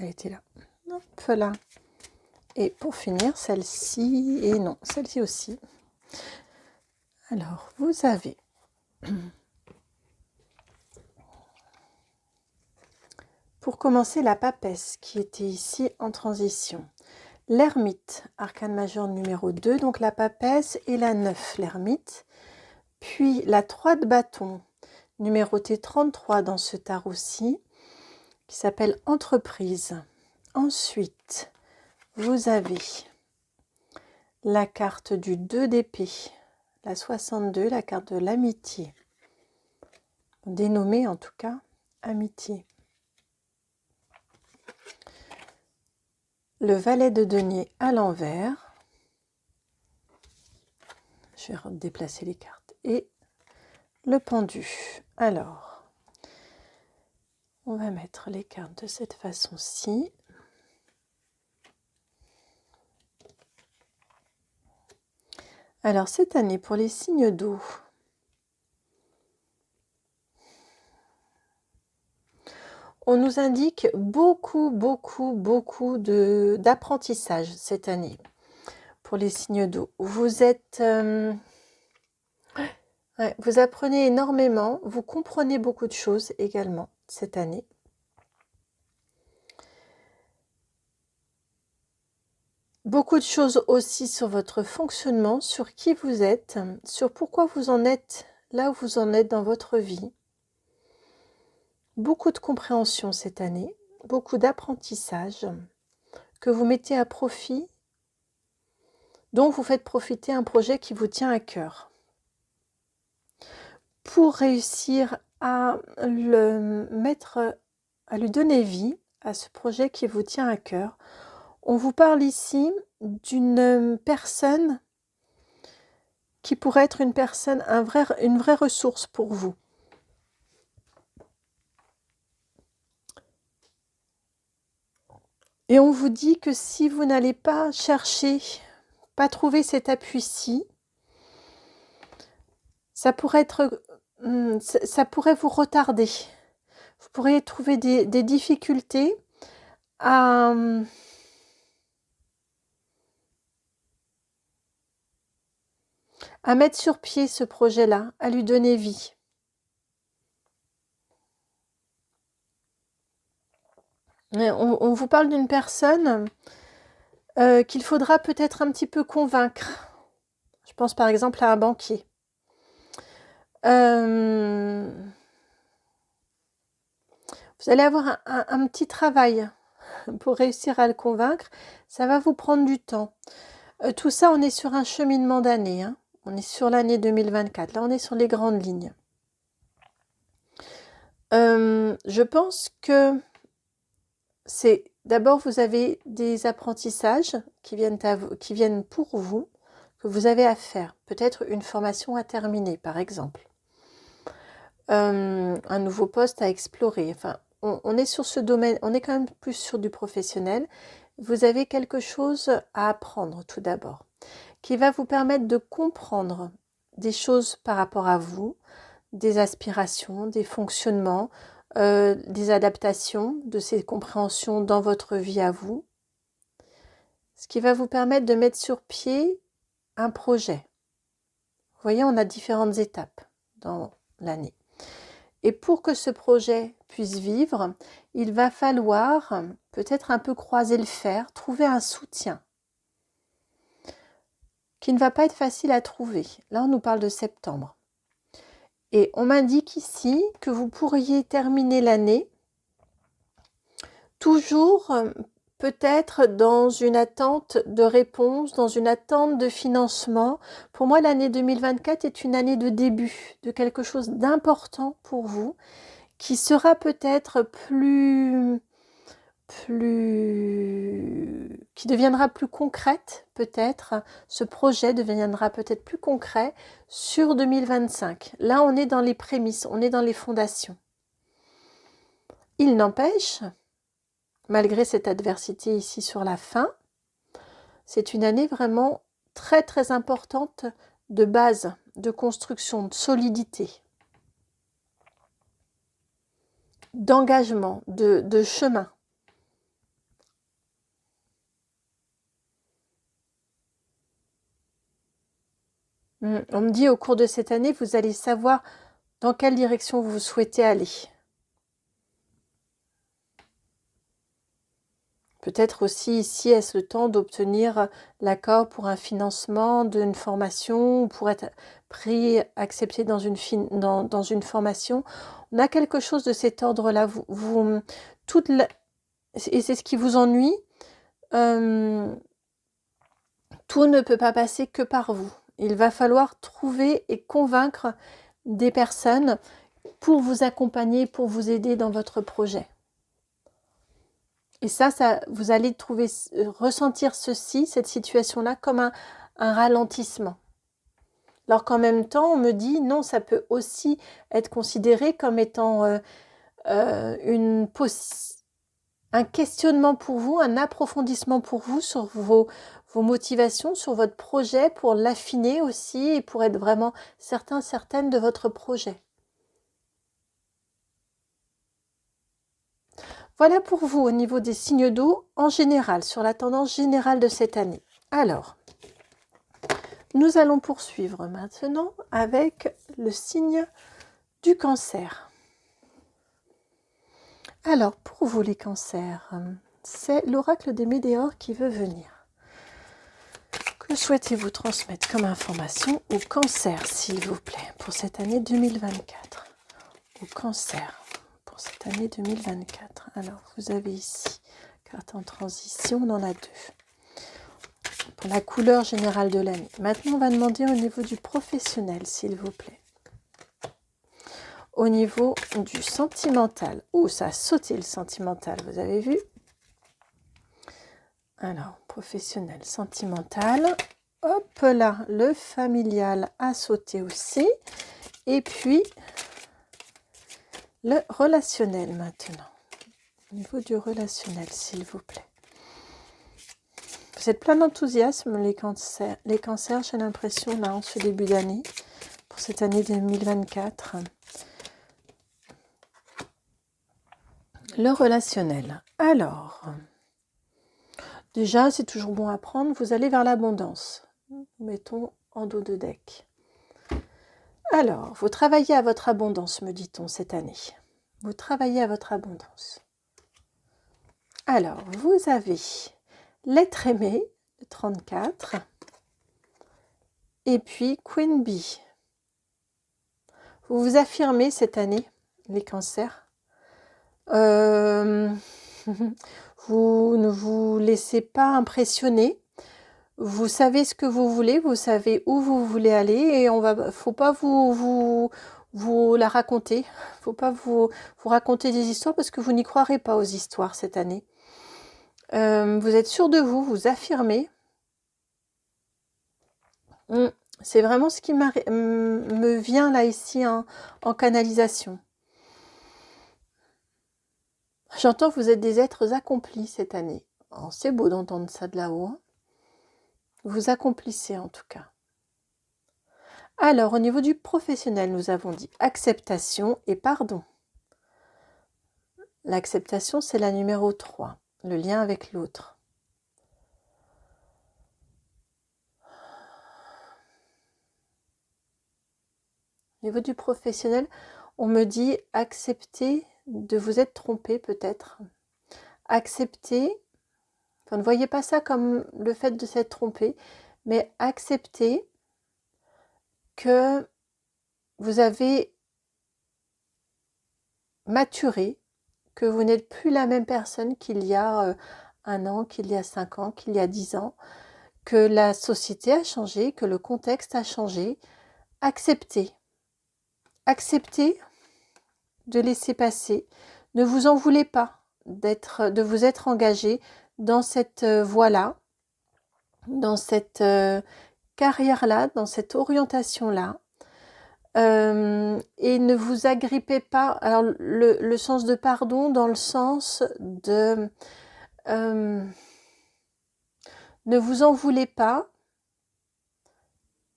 Elle était là. Hop là. Et pour finir, celle-ci, et non, celle-ci aussi. Alors, vous avez pour commencer la papesse qui était ici en transition. L'ermite, arcane majeur numéro 2, donc la papesse, et la 9, l'ermite. Puis la 3 de bâton, numérotée 33 dans ce tarot-ci, qui s'appelle entreprise. Ensuite, vous avez la carte du 2 d'épée, la 62, la carte de l'amitié, dénommée en tout cas amitié. Le valet de denier à l'envers. Je vais déplacer les cartes. Et le pendu. Alors, on va mettre les cartes de cette façon-ci. Alors, cette année, pour les signes d'eau, on nous indique beaucoup d'apprentissage cette année pour les signes d'eau. Vous êtes... ouais, vous apprenez énormément, vous comprenez beaucoup de choses également cette année. Beaucoup de choses aussi sur votre fonctionnement, sur qui vous êtes, sur pourquoi vous en êtes là où vous en êtes dans votre vie. Beaucoup de compréhension cette année, beaucoup d'apprentissage que vous mettez à profit, dont vous faites profiter un projet qui vous tient à cœur. Pour réussir à le mettre, à lui donner vie, à ce projet qui vous tient à cœur, on vous parle ici d'une personne qui pourrait être une personne, une vraie ressource pour vous. Et on vous dit que si vous n'allez pas chercher, pas trouver cet appui-ci, ça pourrait vous retarder. Vous pourriez trouver des difficultés à mettre sur pied ce projet-là, à lui donner vie. On vous parle d'une personne qu'il faudra peut-être un petit peu convaincre. Je pense par exemple à un banquier. Vous allez avoir un petit travail pour réussir à le convaincre. Ça va vous prendre du temps. Tout ça, on est sur un cheminement d'année. Hein. On est sur l'année 2024. Là, on est sur les grandes lignes. Je pense que c'est... D'abord, vous avez des apprentissages qui viennent pour vous, que vous avez à faire. Peut-être une formation à terminer, par exemple. Un nouveau poste à explorer. Enfin, on est sur ce domaine, on est quand même plus sur du professionnel. Vous avez quelque chose à apprendre tout d'abord, qui va vous permettre de comprendre des choses par rapport à vous, des aspirations, des fonctionnements, des adaptations de ces compréhensions dans votre vie à vous, ce qui va vous permettre de mettre sur pied un projet. Vous voyez, on a différentes étapes dans l'année. Et pour que ce projet puisse vivre, il va falloir peut-être un peu croiser le fer, trouver un soutien qui ne va pas être facile à trouver. Là, on nous parle de septembre. Et on m'indique ici que vous pourriez terminer l'année toujours peut-être dans une attente de réponse, dans une attente de financement. Pour moi, l'année 2024 est une année de début, de quelque chose d'important pour vous, qui sera peut-être qui deviendra plus concrète peut-être, ce projet deviendra peut-être plus concret sur 2025. Là, on est dans les prémices, on est dans les fondations. Il n'empêche, malgré cette adversité ici sur la fin, c'est une année vraiment très très importante de base, de construction, de solidité, d'engagement, de chemin. On me dit au cours de cette année, vous allez savoir dans quelle direction vous souhaitez aller. Peut-être aussi ici, est-ce le temps d'obtenir l'accord pour un financement d'une formation, ou pour être accepté dans une formation. On a quelque chose de cet ordre-là. Et c'est ce qui vous ennuie. Tout ne peut pas passer que par vous. Il va falloir trouver et convaincre des personnes pour vous accompagner, pour vous aider dans votre projet. Et ça vous allez ressentir cette situation-là, comme un ralentissement. Alors qu'en même temps, on me dit, non, ça peut aussi être considéré comme étant un questionnement pour vous, un approfondissement pour vous sur vos motivations sur votre projet pour l'affiner aussi et pour être vraiment certaine de votre projet. Voilà pour vous au niveau des signes d'eau en général, sur la tendance générale de cette année. Alors, nous allons poursuivre maintenant avec le signe du Cancer. Alors, pour vous les cancers, c'est l'oracle des météores qui veut venir. Que souhaitez-vous transmettre comme information au Cancer, s'il vous plaît, pour cette année 2024? Au Cancer, pour cette année 2024. Alors, vous avez ici, carte en transition, on en a deux. Pour la couleur générale de l'année. Maintenant, on va demander au niveau du professionnel, s'il vous plaît. Au niveau du sentimental. Ouh, ça a sauté le sentimental, vous avez vu? Alors, professionnel, sentimental. Hop là, le familial a sauté aussi. Et puis, le relationnel maintenant. Au niveau du relationnel, s'il vous plaît. Vous êtes plein d'enthousiasme, les cancers. Les cancers, j'ai l'impression, là, en ce début d'année, pour cette année 2024. Le relationnel. Alors, déjà, c'est toujours bon à prendre. Vous allez vers l'abondance. Mettons en dos de deck. Alors, vous travaillez à votre abondance, me dit-on, cette année. Vous travaillez à votre abondance. Alors, vous avez l'être aimé, le 34. Et puis, Queen Bee. Vous vous affirmez cette année, les cancers. Vous ne vous laissez pas impressionner. Vous savez ce que vous voulez, vous savez où vous voulez aller et faut pas vous la raconter. Faut pas vous raconter des histoires parce que vous n'y croirez pas aux histoires cette année. Vous êtes sûr de vous, vous affirmez. C'est vraiment ce qui me vient là ici en canalisation. J'entends que vous êtes des êtres accomplis cette année. Oh, c'est beau d'entendre ça de là-haut. Hein. Vous accomplissez en tout cas. Alors, au niveau du professionnel, nous avons dit acceptation et pardon. L'acceptation, c'est la numéro 3, le lien avec l'autre. Au niveau du professionnel, on me dit accepter de vous être trompé peut-être. Accepter, enfin, ne voyez pas ça comme le fait de s'être trompé, mais accepter que vous avez maturé, que vous n'êtes plus la même personne qu'il y a 1 an, qu'il y a 5 ans, qu'il y a 10 ans, que la société a changé, que le contexte a changé. Acceptez. Acceptez de laisser passer. Ne vous en voulez pas de vous être engagé dans cette voie-là, dans cette carrière-là, dans cette orientation-là. Et ne vous agrippez pas. Alors, le sens de pardon dans le sens de... ne vous en voulez pas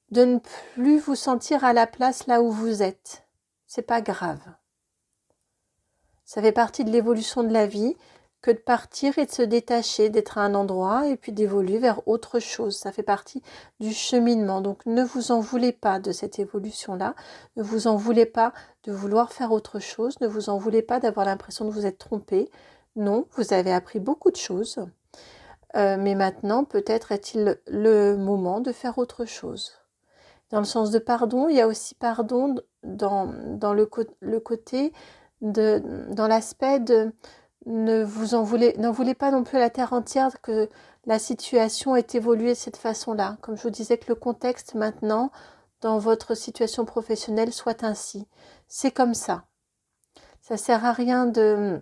de ne plus vous sentir à la place là où vous êtes. C'est pas grave. Ça fait partie de l'évolution de la vie que de partir et de se détacher, d'être à un endroit et puis d'évoluer vers autre chose. Ça fait partie du cheminement. Donc ne vous en voulez pas de cette évolution-là. Ne vous en voulez pas de vouloir faire autre chose. Ne vous en voulez pas d'avoir l'impression de vous être trompé. Non, vous avez appris beaucoup de choses. Mais maintenant, peut-être est-il le moment de faire autre chose. Dans le sens de pardon, il y a aussi pardon dans le côté, dans l'aspect de n'en voulez pas non plus à la terre entière que la situation ait évolué de cette façon-là. Comme je vous disais que le contexte maintenant, dans votre situation professionnelle, soit ainsi. C'est comme ça. Ça sert à rien d'en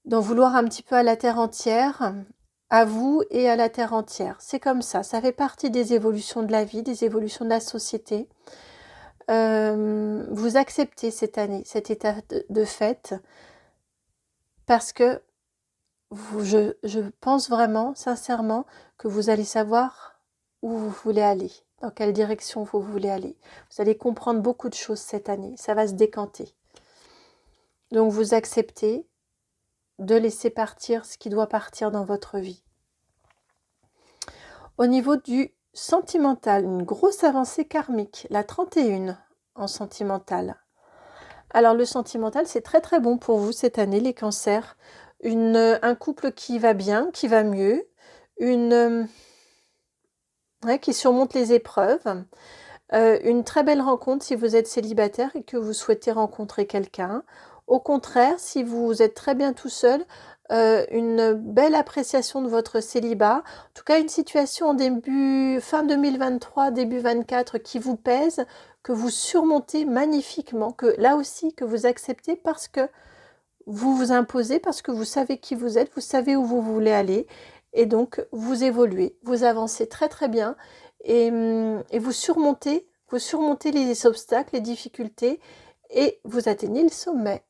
vouloir un petit peu à la terre entière, à vous et à la terre entière. C'est comme ça fait partie des évolutions de la vie, des évolutions de la société. Vous acceptez cette année, cet état de fait, parce que je pense vraiment, sincèrement, que vous allez savoir où vous voulez aller, dans quelle direction vous voulez aller. Vous allez comprendre beaucoup de choses cette année, ça va se décanter. Donc vous acceptez de laisser partir ce qui doit partir dans votre vie. Au niveau du sentimental, une grosse avancée karmique, la 31 en sentimental. Alors le sentimental, c'est très très bon pour vous cette année, les cancers. Un couple qui va bien, qui va mieux, qui surmonte les épreuves, une très belle rencontre si vous êtes célibataire et que vous souhaitez rencontrer quelqu'un. Au contraire, si vous êtes très bien tout seul, une belle appréciation de votre célibat. En tout cas, une situation en fin 2023, début 24 qui vous pèse, que vous surmontez magnifiquement, que là aussi, que vous acceptez parce que vous vous imposez, parce que vous savez qui vous êtes, vous savez où vous voulez aller, et donc vous évoluez, vous avancez très très bien, et vous surmontez les obstacles, les difficultés, et vous atteignez le sommet.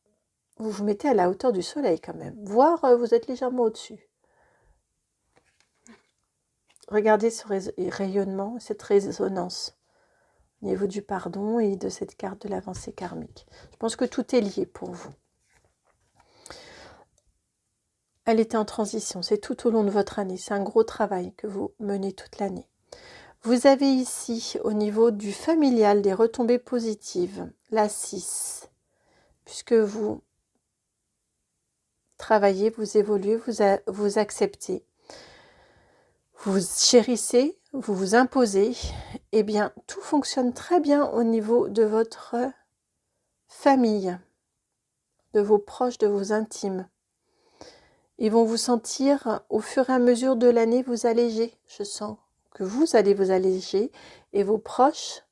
Vous vous mettez à la hauteur du soleil quand même, voire vous êtes légèrement au-dessus. Regardez ce rayonnement, cette résonance au niveau du pardon et de cette carte de l'avancée karmique. Je pense que tout est lié pour vous. Elle était en transition, c'est tout au long de votre année, c'est un gros travail que vous menez toute l'année. Vous avez ici, au niveau du familial, des retombées positives, la 6, puisque vous travaillez, vous évoluez, vous acceptez, vous chérissez, vous vous imposez, eh bien, tout fonctionne très bien au niveau de votre famille, de vos proches, de vos intimes. Ils vont vous sentir, au fur et à mesure de l'année, vous alléger. Je sens que vous allez vous alléger et vos proches,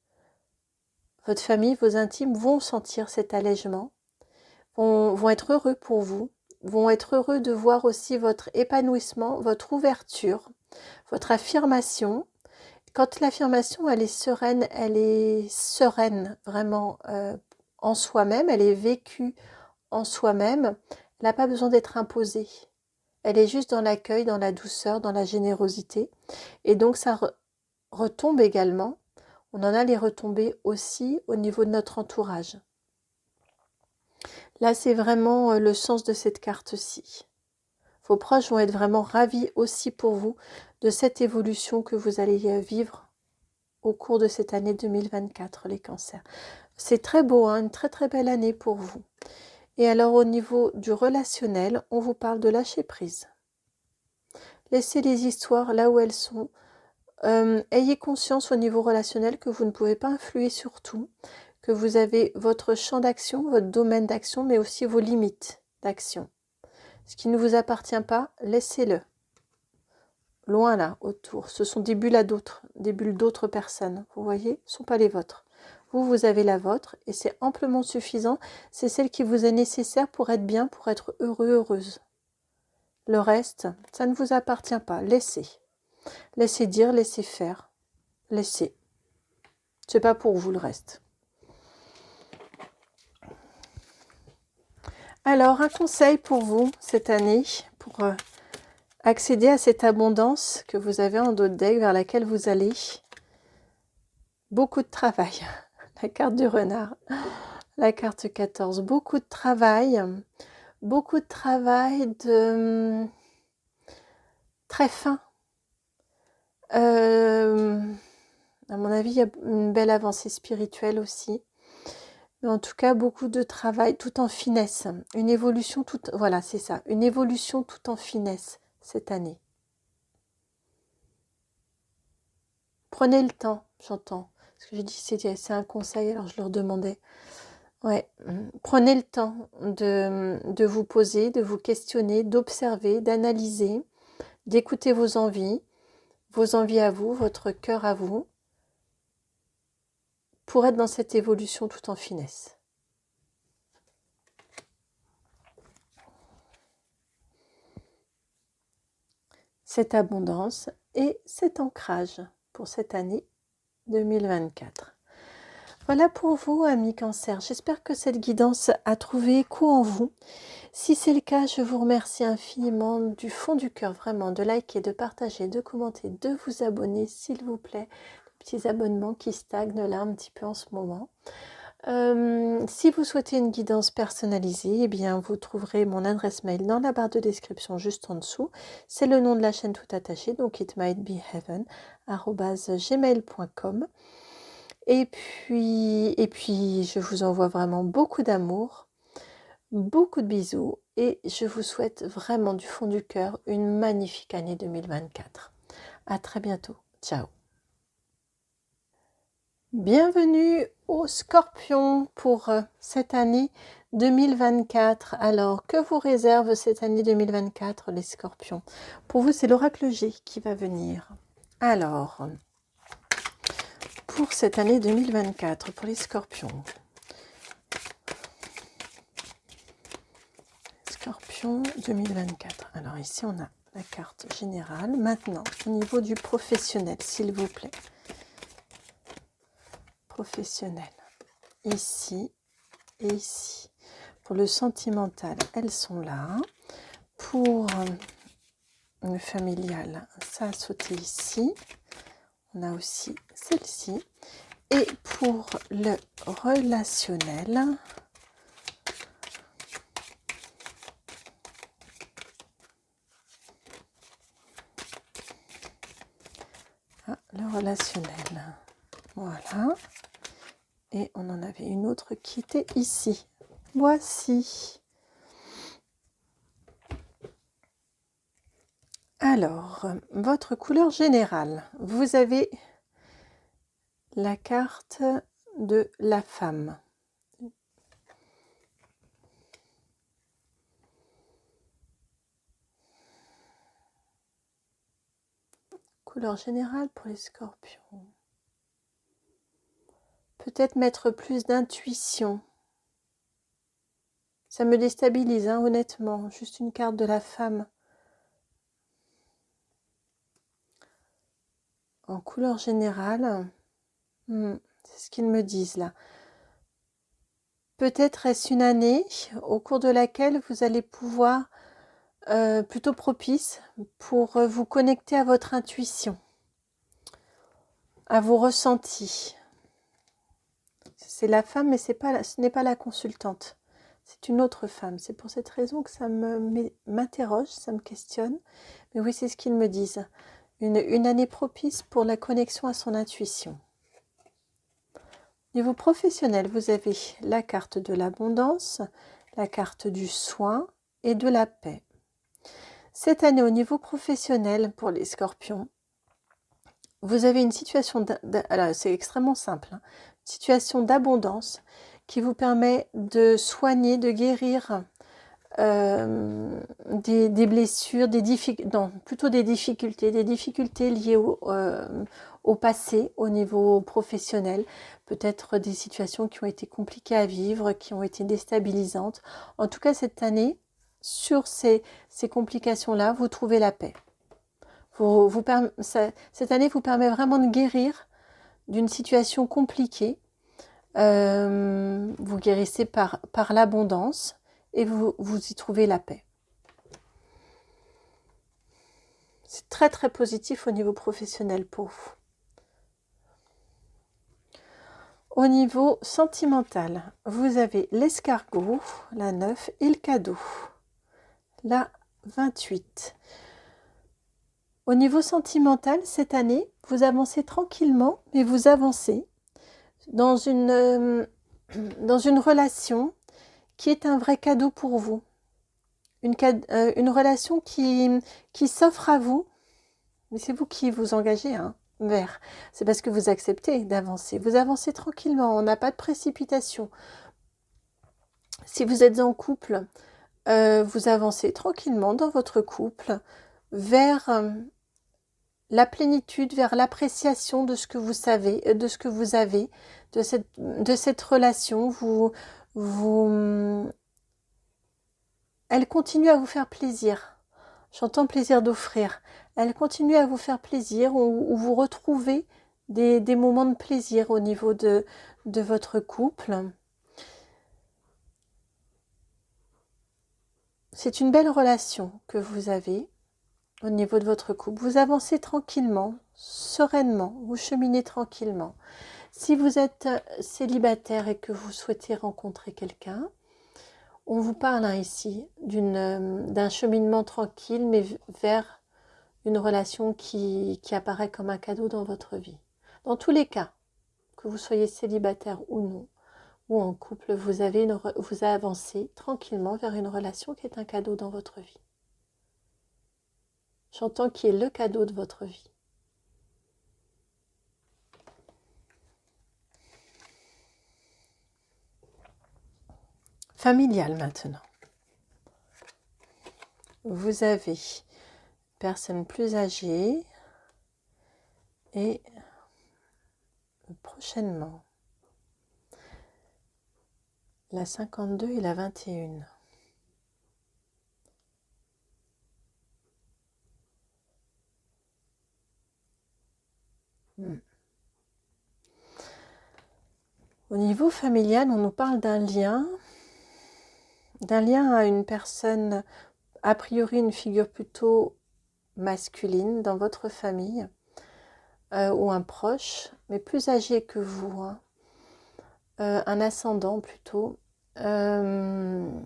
votre famille, vos intimes vont sentir cet allègement, vont être heureux pour vous, vont être heureux de voir aussi votre épanouissement, votre ouverture, votre affirmation. Quand l'affirmation, elle est sereine vraiment en soi-même, elle est vécue en soi-même, elle n'a pas besoin d'être imposée. Elle est juste dans l'accueil, dans la douceur, dans la générosité. Et donc ça retombe également. On en a les retombées aussi au niveau de notre entourage. Là, c'est vraiment le sens de cette carte-ci. Vos proches vont être vraiment ravis aussi pour vous de cette évolution que vous allez vivre au cours de cette année 2024, les cancers. C'est très beau, hein, une très très belle année pour vous. Et alors au niveau du relationnel, on vous parle de lâcher prise. Laissez les histoires là où elles sont. Ayez conscience au niveau relationnel que vous ne pouvez pas influer sur tout, que vous avez votre champ d'action, votre domaine d'action, mais aussi vos limites d'action. Ce qui ne vous appartient pas, laissez-le. Loin là, autour. Ce sont des bulles d'autres personnes, vous voyez, ce ne sont pas les vôtres. Vous avez la vôtre et c'est amplement suffisant. C'est celle qui vous est nécessaire pour être bien, pour être heureux, heureuse. Le reste, ça ne vous appartient pas. Laissez. Laissez dire, laissez faire. Laissez. C'est pas pour vous le reste. Alors, un conseil pour vous cette année, pour accéder à cette abondance que vous avez en dos de deck, vers laquelle vous allez. Beaucoup de travail. La carte du renard. La carte 14. Beaucoup de travail. Beaucoup de travail très fin. À mon avis, il y a une belle avancée spirituelle aussi. Mais en tout cas, beaucoup de travail tout en finesse. Une évolution voilà, c'est ça. Une évolution tout en finesse cette année. Prenez le temps, j'entends. Ce que j'ai dit, c'est un conseil, alors je leur demandais. Ouais, prenez le temps de vous poser, de vous questionner, d'observer, d'analyser, d'écouter vos envies à vous, votre cœur à vous, pour être dans cette évolution tout en finesse. Cette abondance et cet ancrage pour cette année 2024. Voilà pour vous, amis Cancer. J'espère que cette guidance a trouvé écho en vous. Si c'est le cas, je vous remercie infiniment du fond du cœur, vraiment, de liker, de partager, de commenter, de vous abonner, s'il vous plaît. Les petits abonnements qui stagnent là un petit peu en ce moment. Si vous souhaitez une guidance personnalisée, eh bien, vous trouverez mon adresse mail dans la barre de description juste en dessous. C'est le nom de la chaîne tout attaché, donc itmightbeheaven@gmail.com. Et puis, je vous envoie vraiment beaucoup d'amour, beaucoup de bisous et je vous souhaite vraiment du fond du cœur une magnifique année 2024. À très bientôt. Ciao. Bienvenue aux Scorpions pour cette année 2024. Alors, que vous réserve cette année 2024, les Scorpions? Pour vous, c'est l'oracle G qui va venir. Alors, pour cette année 2024, pour les Scorpions. Scorpion 2024. Alors ici, on a la carte générale. Maintenant, au niveau du professionnel, s'il vous plaît. Professionnel. Ici et ici. Pour le sentimental, elles sont là. Pour le familial, ça a sauté ici. On a aussi celle-ci. Et pour le relationnel, le relationnel. Voilà. Et on en avait une autre qui était ici. Voici. Alors, votre couleur générale. Vous avez la carte de la femme. Couleur générale pour les Scorpions. Peut-être mettre plus d'intuition. Ça me déstabilise, hein, honnêtement. Juste une carte de la femme. En couleur générale, c'est ce qu'ils me disent là. Peut-être est-ce une année au cours de laquelle vous allez pouvoir, plutôt propice pour vous connecter à votre intuition, à vos ressentis. C'est la femme, mais ce n'est pas la consultante. C'est une autre femme. C'est pour cette raison que ça m'interroge, ça me questionne. Mais oui, c'est ce qu'ils me disent. Une année propice pour la connexion à son intuition. Niveau professionnel, vous avez la carte de l'abondance, la carte du soin et de la paix. Cette année, au niveau professionnel, pour les Scorpions, vous avez une situation, alors c'est extrêmement simple, hein, situation d'abondance qui vous permet de soigner, de guérir des blessures, plutôt des difficultés liées au passé, au niveau professionnel, peut-être des situations qui ont été compliquées à vivre, qui ont été déstabilisantes. En tout cas, cette année, sur ces complications-là, vous trouvez la paix. Cette année vous permet vraiment de guérir d'une situation compliquée. Vous guérissez par l'abondance et vous y trouvez la paix. C'est très très positif au niveau professionnel pour vous. Au niveau sentimental, vous avez l'escargot, la 9 et le cadeau, la 28. Au niveau sentimental, cette année, vous avancez tranquillement, mais vous avancez dans une relation qui est un vrai cadeau pour vous. Une relation qui s'offre à vous, mais c'est vous qui vous engagez vers. C'est parce que vous acceptez d'avancer. Vous avancez tranquillement, on n'a pas de précipitation. Si vous êtes en couple, vous avancez tranquillement dans votre couple vers la plénitude, vers l'appréciation de ce que vous savez, de ce que vous avez, de cette relation. Elle continue à vous faire plaisir. J'entends plaisir d'offrir. Elle continue à vous faire plaisir, où vous retrouvez des moments de plaisir au niveau de votre couple. C'est une belle relation que vous avez au niveau de votre couple. Vous avancez tranquillement, sereinement, vous cheminez tranquillement. Si vous êtes célibataire et que vous souhaitez rencontrer quelqu'un, on vous parle ici d'un cheminement tranquille, mais vers une relation qui apparaît comme un cadeau dans votre vie. Dans tous les cas, que vous soyez célibataire ou non, ou en couple, vous avancé tranquillement vers une relation qui est un cadeau dans votre vie. J'entends qui est le cadeau de votre vie. Familial maintenant. Vous avez personne plus âgée et prochainement la 52 et la 21. Au niveau familial, on nous parle d'un lien à une personne, a priori une figure plutôt masculine dans votre famille, ou un proche, mais plus âgé que vous, hein. Un ascendant plutôt. Un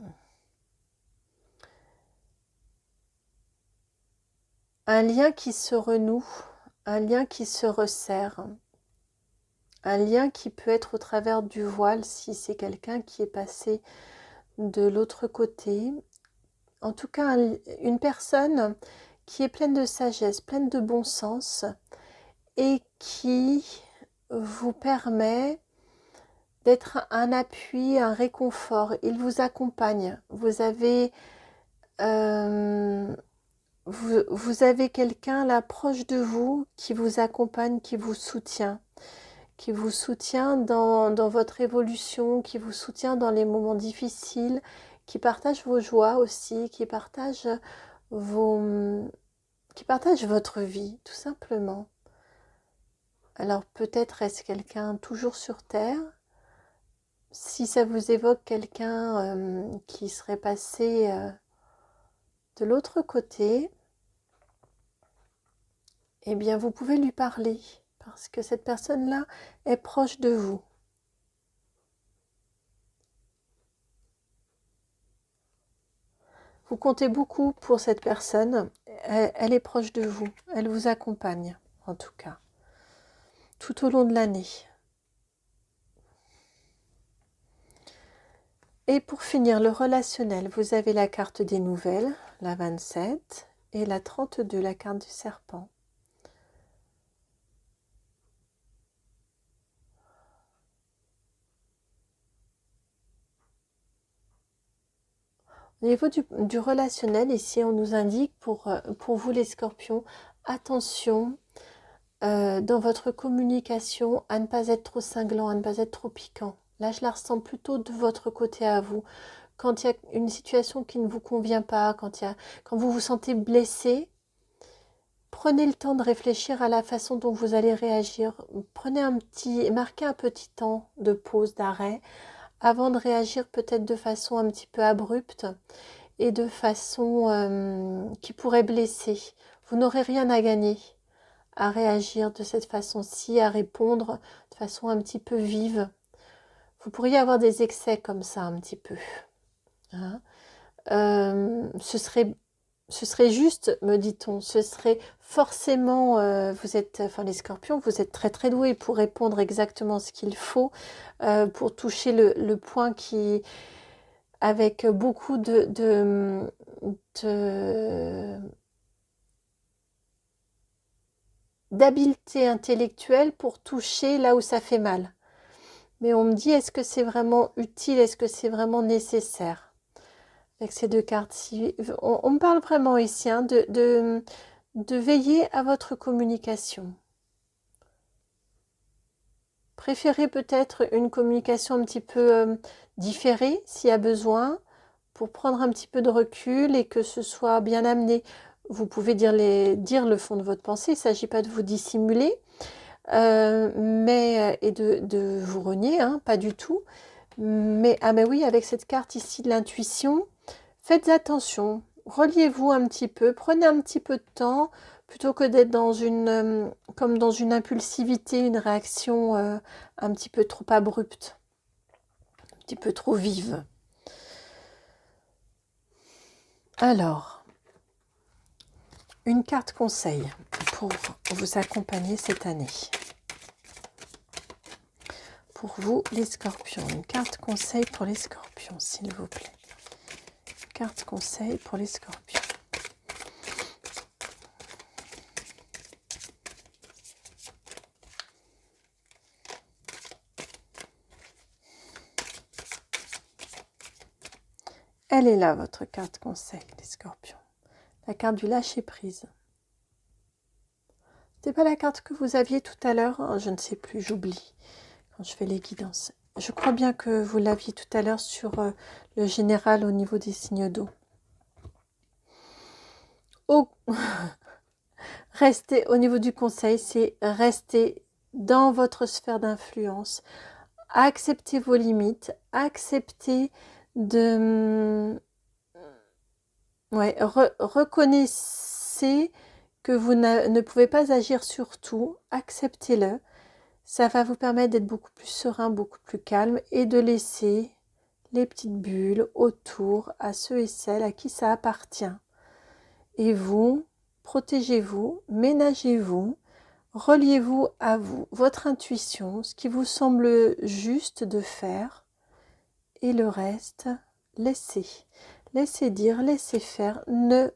lien qui se renoue, un lien qui se resserre, un lien qui peut être au travers du voile si c'est quelqu'un qui est passé de l'autre côté. En tout cas, une personne qui est pleine de sagesse, pleine de bon sens et qui vous permet d'être un appui, un réconfort. Il vous accompagne. Vous avez quelqu'un là proche de vous qui vous accompagne, qui vous soutient dans votre évolution, qui vous soutient dans les moments difficiles, qui partage vos joies aussi, qui partage votre vie, tout simplement. Alors peut-être est-ce quelqu'un toujours sur Terre. Si ça vous évoque quelqu'un qui serait passé de l'autre côté, eh bien vous pouvez lui parler, parce que cette personne-là est proche de vous. Vous comptez beaucoup pour cette personne, elle est proche de vous, elle vous accompagne en tout cas, tout au long de l'année. Et pour finir, le relationnel, vous avez la carte des nouvelles, la 27, et la 32, la carte du serpent. Au niveau du relationnel, ici, on nous indique pour vous les scorpions, attention dans votre communication à ne pas être trop cinglant, à ne pas être trop piquant. Là, je la ressens plutôt de votre côté à vous. Quand il y a une situation qui ne vous convient pas, quand vous vous sentez blessé, prenez le temps de réfléchir à la façon dont vous allez réagir. Marquez un petit temps de pause, d'arrêt, avant de réagir peut-être de façon un petit peu abrupte et de façon qui pourrait blesser. Vous n'aurez rien à gagner à réagir de cette façon-ci, à répondre de façon un petit peu vive. Vous pourriez avoir des excès comme ça un petit peu. Hein. Ce serait juste, me dit-on, ce serait forcément, les scorpions, vous êtes très très doués pour répondre exactement ce qu'il faut, pour toucher le point qui, avec beaucoup d'habileté intellectuelle pour toucher là où ça fait mal. Mais on me dit, est-ce que c'est vraiment utile, est-ce que c'est vraiment nécessaire? Avec ces deux cartes-ci, on me parle vraiment ici hein, de veiller à votre communication. Préférez peut-être une communication un petit peu différée s'il y a besoin, pour prendre un petit peu de recul et que ce soit bien amené. Vous pouvez dire le fond de votre pensée, il ne s'agit pas de vous dissimuler, et de vous renier, hein, pas du tout. Mais, ah ben oui, avec cette carte ici de l'intuition, faites attention, reliez-vous un petit peu, prenez un petit peu de temps, plutôt que d'être dans une, comme dans une impulsivité, une réaction un petit peu trop abrupte, un petit peu trop vive. Alors, une carte conseil pour vous accompagner cette année. Pour vous, les scorpions, une carte conseil pour les scorpions, s'il vous plaît. Une carte conseil pour les scorpions. Elle est là, votre carte conseil, les scorpions. La carte du lâcher-prise. C'était pas la carte que vous aviez tout à l'heure, hein, je ne sais plus, j'oublie quand je fais les guidances. Je crois bien que vous l'aviez tout à l'heure sur le général au niveau des signes d'eau. Oh. Restez au niveau du conseil, c'est rester dans votre sphère d'influence. Acceptez vos limites, acceptez de... Ouais, reconnaissez que vous ne pouvez pas agir sur tout, acceptez-le. Ça va vous permettre d'être beaucoup plus serein, beaucoup plus calme et de laisser les petites bulles autour à ceux et celles à qui ça appartient. Et vous, protégez-vous, ménagez-vous, reliez-vous à vous, votre intuition, ce qui vous semble juste de faire, et le reste, laissez. Laissez dire, laissez faire, ne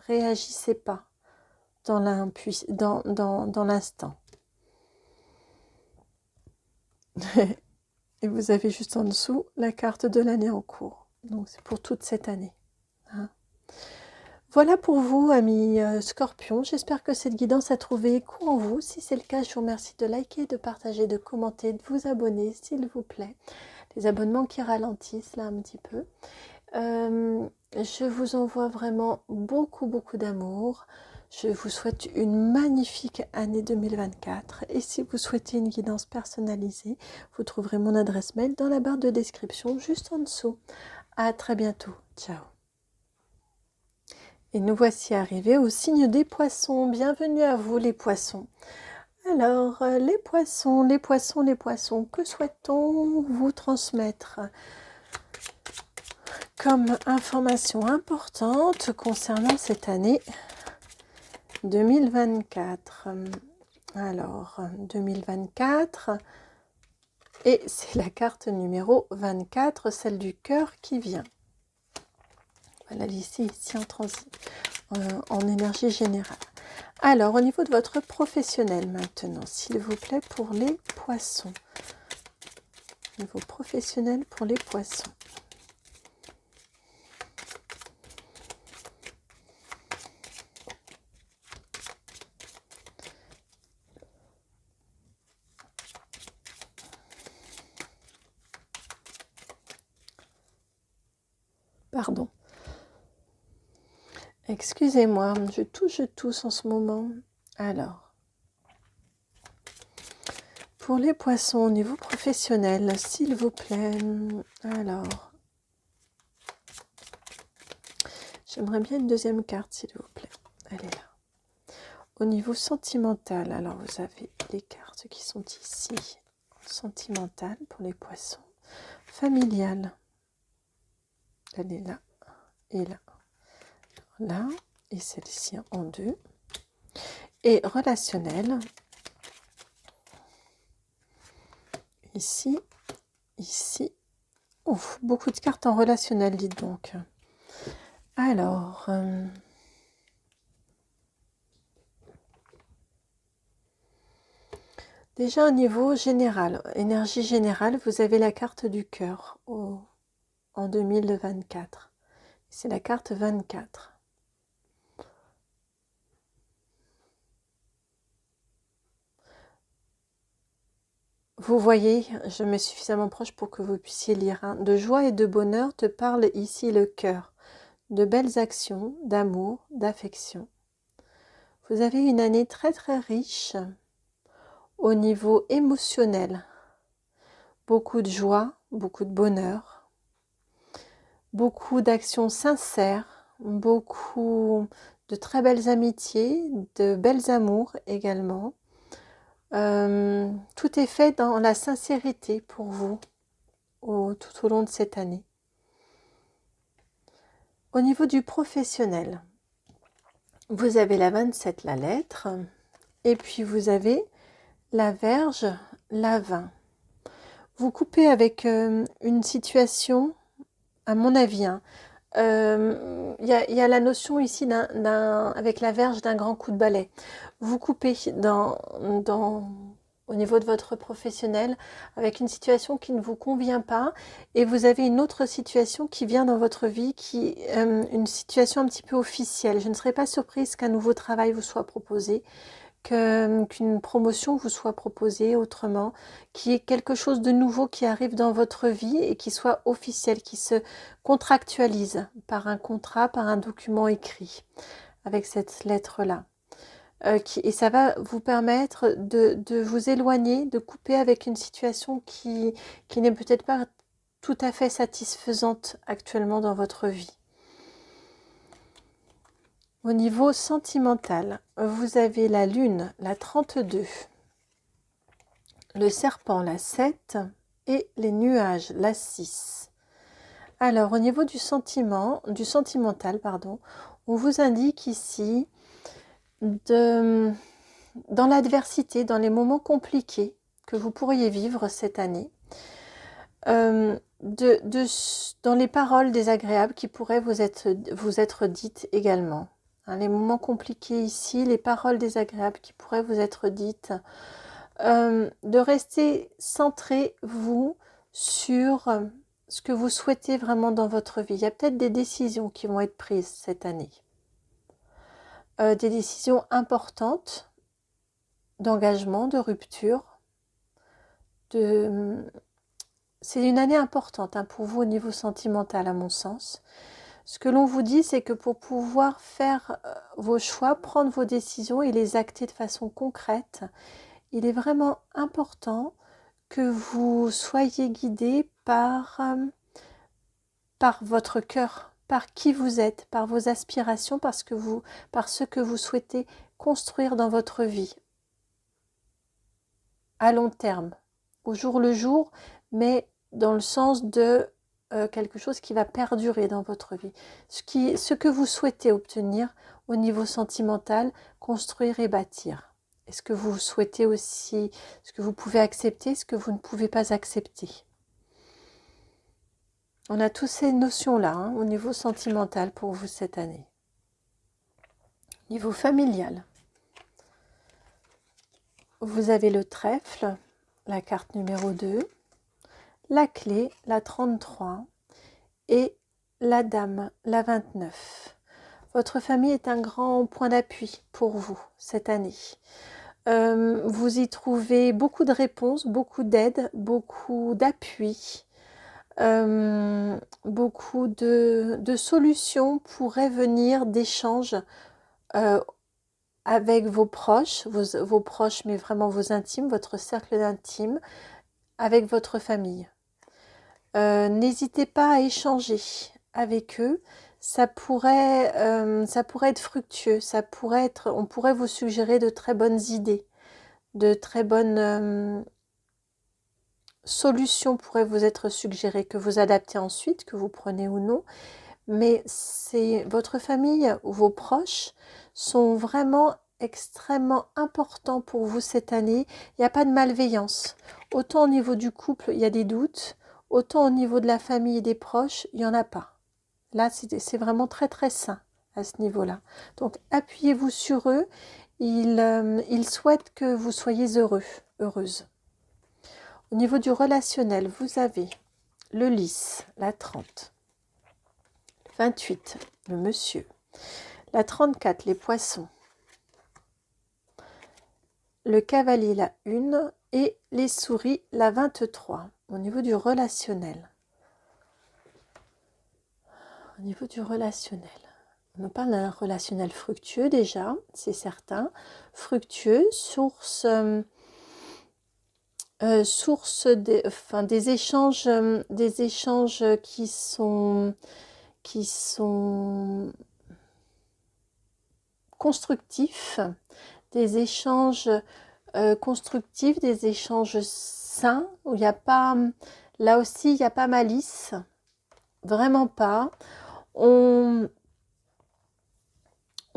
réagissez pas dans l'instant. Et vous avez juste en dessous la carte de l'année en cours. Donc c'est pour toute cette année. Hein. Voilà pour vous, amis Scorpions. J'espère que cette guidance a trouvé écho en vous. Si c'est le cas, je vous remercie de liker, de partager, de commenter, de vous abonner, s'il vous plaît. Les abonnements qui ralentissent là un petit peu. Je vous envoie vraiment beaucoup d'amour. Je vous souhaite une magnifique année 2024. Et si vous souhaitez une guidance personnalisée, vous trouverez mon adresse mail dans la barre de description juste en dessous. À très bientôt. Ciao. Et nous voici arrivés au signe des poissons. Bienvenue à vous les poissons. Alors, les poissons, que souhaite-t-on vous transmettre comme information importante concernant cette année 2024? Alors, 2024, et c'est la carte numéro 24, celle du cœur qui vient. Voilà, ici en transit, en énergie générale. Alors, au niveau de votre professionnel maintenant, s'il vous plaît, pour les poissons. Au niveau professionnel pour les poissons. Pardon. Excusez-moi, je tousse en ce moment. Alors, pour les poissons au niveau professionnel, s'il vous plaît. Alors, j'aimerais bien une deuxième carte, s'il vous plaît. Elle est là. Au niveau sentimental, alors vous avez les cartes qui sont ici. Sentimental pour les poissons. Familial. Elle est là et là. Là, et celle-ci en deux. Et relationnel. Ici, ici. Ouf, beaucoup de cartes en relationnel, dites donc. Alors, déjà au niveau général, énergie générale, vous avez la carte du cœur en 2024. C'est la carte 24. Vous voyez, je me suis suffisamment proche pour que vous puissiez lire. Hein. De joie et de bonheur te parle ici le cœur. De belles actions, d'amour, d'affection. Vous avez une année très riche Au niveau émotionnel, beaucoup de joie, beaucoup de bonheur, beaucoup d'actions sincères, beaucoup de très belles amitiés, de belles amours également. Tout est fait dans la sincérité pour vous tout au long de cette année. Au niveau du professionnel, vous avez la 27, la lettre, et puis vous avez la Vierge, la 20. Vous coupez avec une situation, à mon avis, il y a la notion ici avec la Vierge d'un grand coup de balai. Vous coupez au niveau de votre professionnel avec une situation qui ne vous convient pas et vous avez une autre situation qui vient dans votre vie, une situation un petit peu officielle. Je ne serais pas surprise qu'un nouveau travail vous soit proposé, qu'une promotion vous soit proposée autrement, qu'il y ait quelque chose de nouveau qui arrive dans votre vie et qui soit officiel, qui se contractualise par un contrat, par un document écrit avec cette lettre-là. Et ça va vous permettre de vous éloigner, de couper avec une situation qui n'est peut-être pas tout à fait satisfaisante actuellement dans votre vie. Au niveau sentimental, vous avez la Lune, la 32, le Serpent, la 7 et les nuages, la 6. Alors, au niveau du sentimental, on vous indique ici dans l'adversité, dans les moments compliqués que vous pourriez vivre cette année, dans les paroles désagréables qui pourraient vous être dites également. Les moments compliqués ici, les paroles désagréables qui pourraient vous être dites, de rester centré, vous, sur ce que vous souhaitez vraiment dans votre vie. Il y a peut-être des décisions qui vont être prises cette année. Des décisions importantes d'engagement, de rupture. C'est une année importante pour vous au niveau sentimental, à mon sens. Ce que l'on vous dit, c'est que pour pouvoir faire vos choix, prendre vos décisions et les acter de façon concrète, il est vraiment important que vous soyez guidé par votre cœur, par qui vous êtes, par vos aspirations, par ce que vous souhaitez construire dans votre vie, à long terme, au jour le jour, mais dans le sens de quelque chose qui va perdurer dans votre vie. Ce que vous souhaitez obtenir au niveau sentimental, construire et bâtir. Et ce que vous souhaitez aussi, ce que vous pouvez accepter, ce que vous ne pouvez pas accepter. On a tous ces notions-là au niveau sentimental pour vous cette année. Niveau familial, vous avez le trèfle, la carte numéro 2, la clé, la 33 et la dame, la 29. Votre famille est un grand point d'appui pour vous cette année. Vous y trouvez beaucoup de réponses, beaucoup d'aide, beaucoup d'appui. Beaucoup de solutions pourraient venir d'échanges avec vos proches, vos proches, mais vraiment vos intimes, votre cercle d'intimes, avec votre famille. N'hésitez pas à échanger avec eux, ça pourrait être fructueux, on pourrait vous suggérer de très bonnes idées, de très bonnes solutions pourraient vous être suggérées, que vous adaptez ensuite, que vous prenez ou non, mais votre famille ou vos proches sont vraiment extrêmement importants pour vous cette année. Il n'y a pas de malveillance. Autant au niveau du couple, il y a des doutes, autant au niveau de la famille et des proches, il n'y en a pas. Là, c'est vraiment très très sain à ce niveau-là. Donc, appuyez-vous sur eux. Ils souhaitent que vous soyez heureux, heureuse. Au niveau du relationnel, vous avez le lys, la 30, le 28, le monsieur, la 34, les poissons, le cavalier, la 1 et les souris, la 23. Au niveau du relationnel. Au niveau du relationnel, on parle d'un relationnel fructueux déjà, c'est certain. Fructueux, source source des échanges qui sont constructifs, des échanges constructifs, des échanges sains, où il n'y a pas, là aussi, il n'y a pas malice, vraiment pas. On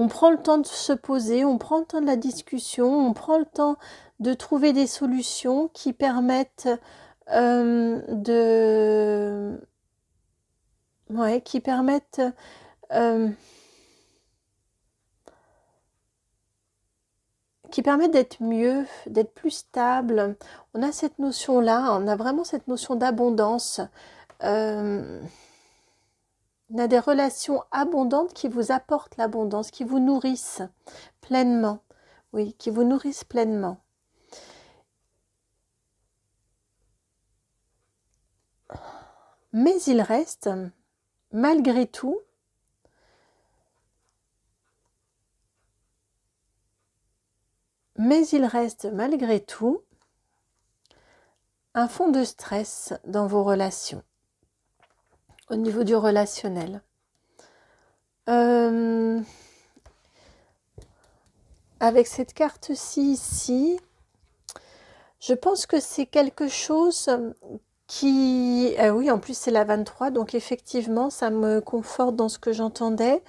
prend le temps de se poser, on prend le temps de la discussion, on prend le temps de trouver des solutions qui permettent qui permettent d'être mieux, d'être plus stable. On a cette notion-là, on a vraiment cette notion d'abondance. On a des relations abondantes qui vous apportent l'abondance, qui vous nourrissent pleinement. Oui, qui vous nourrissent pleinement. Mais il reste, malgré tout, un fond de stress dans vos relations, au niveau du relationnel. Avec cette carte-ci ici, je pense que c'est quelque chose qui... oui, en plus c'est la 23, donc effectivement, ça me conforte dans ce que j'entendais.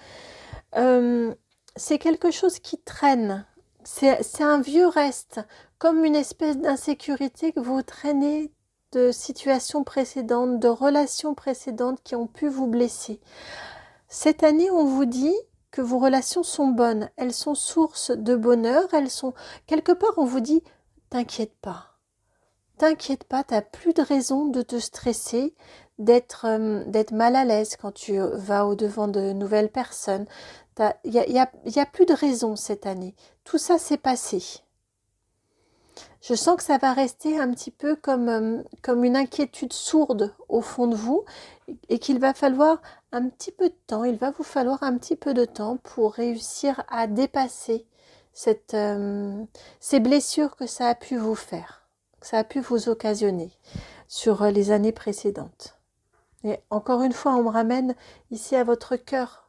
C'est quelque chose qui traîne. C'est un vieux reste, comme une espèce d'insécurité que vous traînez de situations précédentes, de relations précédentes qui ont pu vous blesser. Cette année, on vous dit que vos relations sont bonnes, elles sont source de bonheur, elles sont... Quelque part, on vous dit, t'inquiète pas, t'as plus de raison de te stresser, d'être mal à l'aise quand tu vas au-devant de nouvelles personnes. Il y a plus de raison cette année. Tout ça s'est passé. Je sens que ça va rester un petit peu comme une inquiétude sourde au fond de vous et qu'il va falloir un petit peu de temps, il va vous falloir un petit peu de temps pour réussir à dépasser ces blessures que ça a pu vous faire, que ça a pu vous occasionner sur les années précédentes. Et encore une fois, on me ramène ici à votre cœur.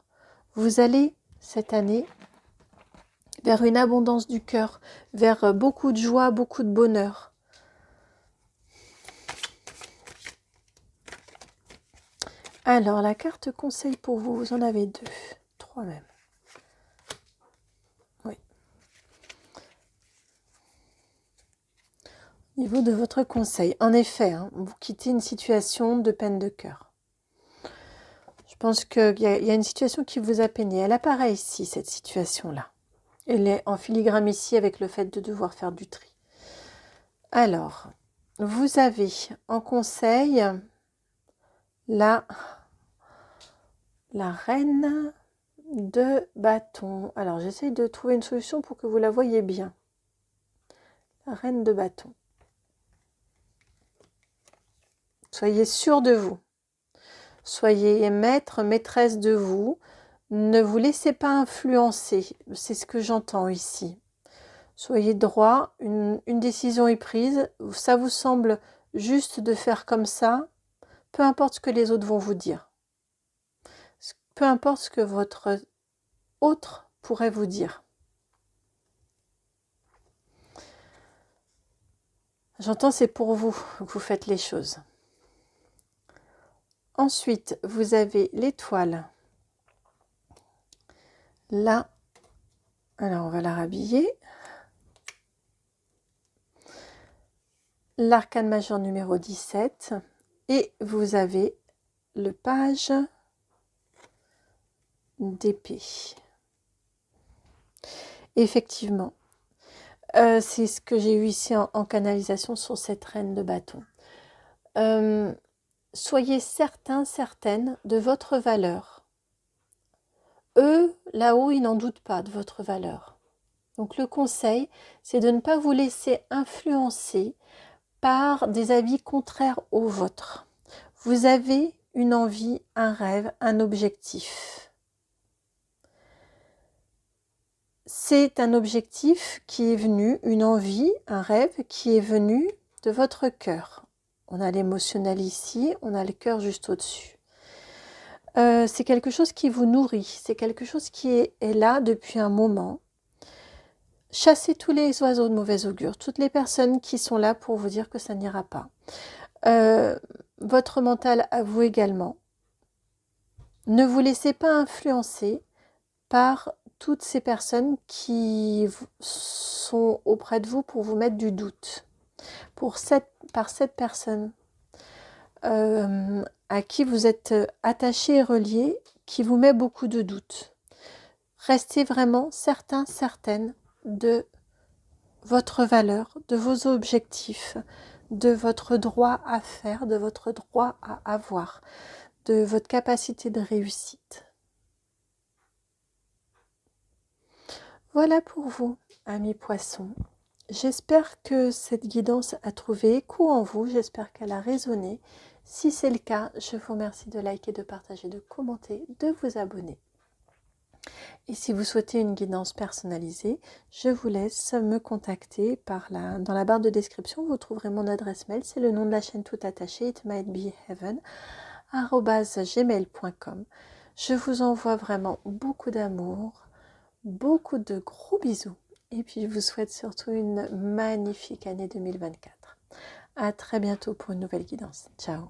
Vous allez, cette année, vers une abondance du cœur, vers beaucoup de joie, beaucoup de bonheur. Alors, la carte conseil pour vous, vous en avez 2, 3 même. Oui. Au niveau de votre conseil, en effet, vous quittez une situation de peine de cœur. Je pense qu'il y a une situation qui vous a peiné. Elle apparaît ici, cette situation-là. Elle est en filigrane ici avec le fait de devoir faire du tri. Alors, vous avez en conseil la reine de bâton. Alors, j'essaye de trouver une solution pour que vous la voyez bien. La reine de bâton. Soyez sûr de vous. Soyez maître, maîtresse de vous. Ne vous laissez pas influencer. C'est ce que j'entends ici. Soyez droit. Une décision est prise. Ça vous semble juste de faire comme ça. Peu importe ce que les autres vont vous dire. Peu importe ce que votre autre pourrait vous dire. J'entends, c'est pour vous que vous faites les choses. Ensuite, vous avez l'étoile. Là, alors on va la rhabiller. L'arcane majeur numéro 17. Et vous avez le page d'épée. Effectivement, c'est ce que j'ai eu ici en canalisation sur cette reine de bâton. Soyez certaines de votre valeur. Eux, là-haut, ils n'en doutent pas de votre valeur. Donc le conseil, c'est de ne pas vous laisser influencer par des avis contraires aux vôtres. Vous avez une envie, un rêve, un objectif. C'est un objectif qui est venu, une envie, un rêve qui est venu de votre cœur. On a l'émotionnel ici, on a le cœur juste au-dessus. C'est quelque chose qui vous nourrit, c'est quelque chose qui est là depuis un moment. Chassez tous les oiseaux de mauvais augure, toutes les personnes qui sont là pour vous dire que ça n'ira pas. Votre mental à vous également. Ne vous laissez pas influencer par toutes ces personnes qui sont auprès de vous pour vous mettre du doute. Par cette personne à qui vous êtes attaché et relié, qui vous met beaucoup de doutes. Restez vraiment certains, certaines de votre valeur, de vos objectifs, de votre droit à faire, de votre droit à avoir, de votre capacité de réussite. Voilà pour vous, amis poissons. J'espère que cette guidance a trouvé écho en vous, j'espère qu'elle a résonné. Si c'est le cas, je vous remercie de liker, de partager, de commenter, de vous abonner. Et si vous souhaitez une guidance personnalisée, je vous laisse me contacter dans la barre de description. Vous trouverez mon adresse mail, c'est le nom de la chaîne tout attaché, itmightbeheaven@gmail.com. Je vous envoie vraiment beaucoup d'amour, beaucoup de gros bisous. Et puis je vous souhaite surtout une magnifique année 2024. À très bientôt pour une nouvelle guidance. Ciao.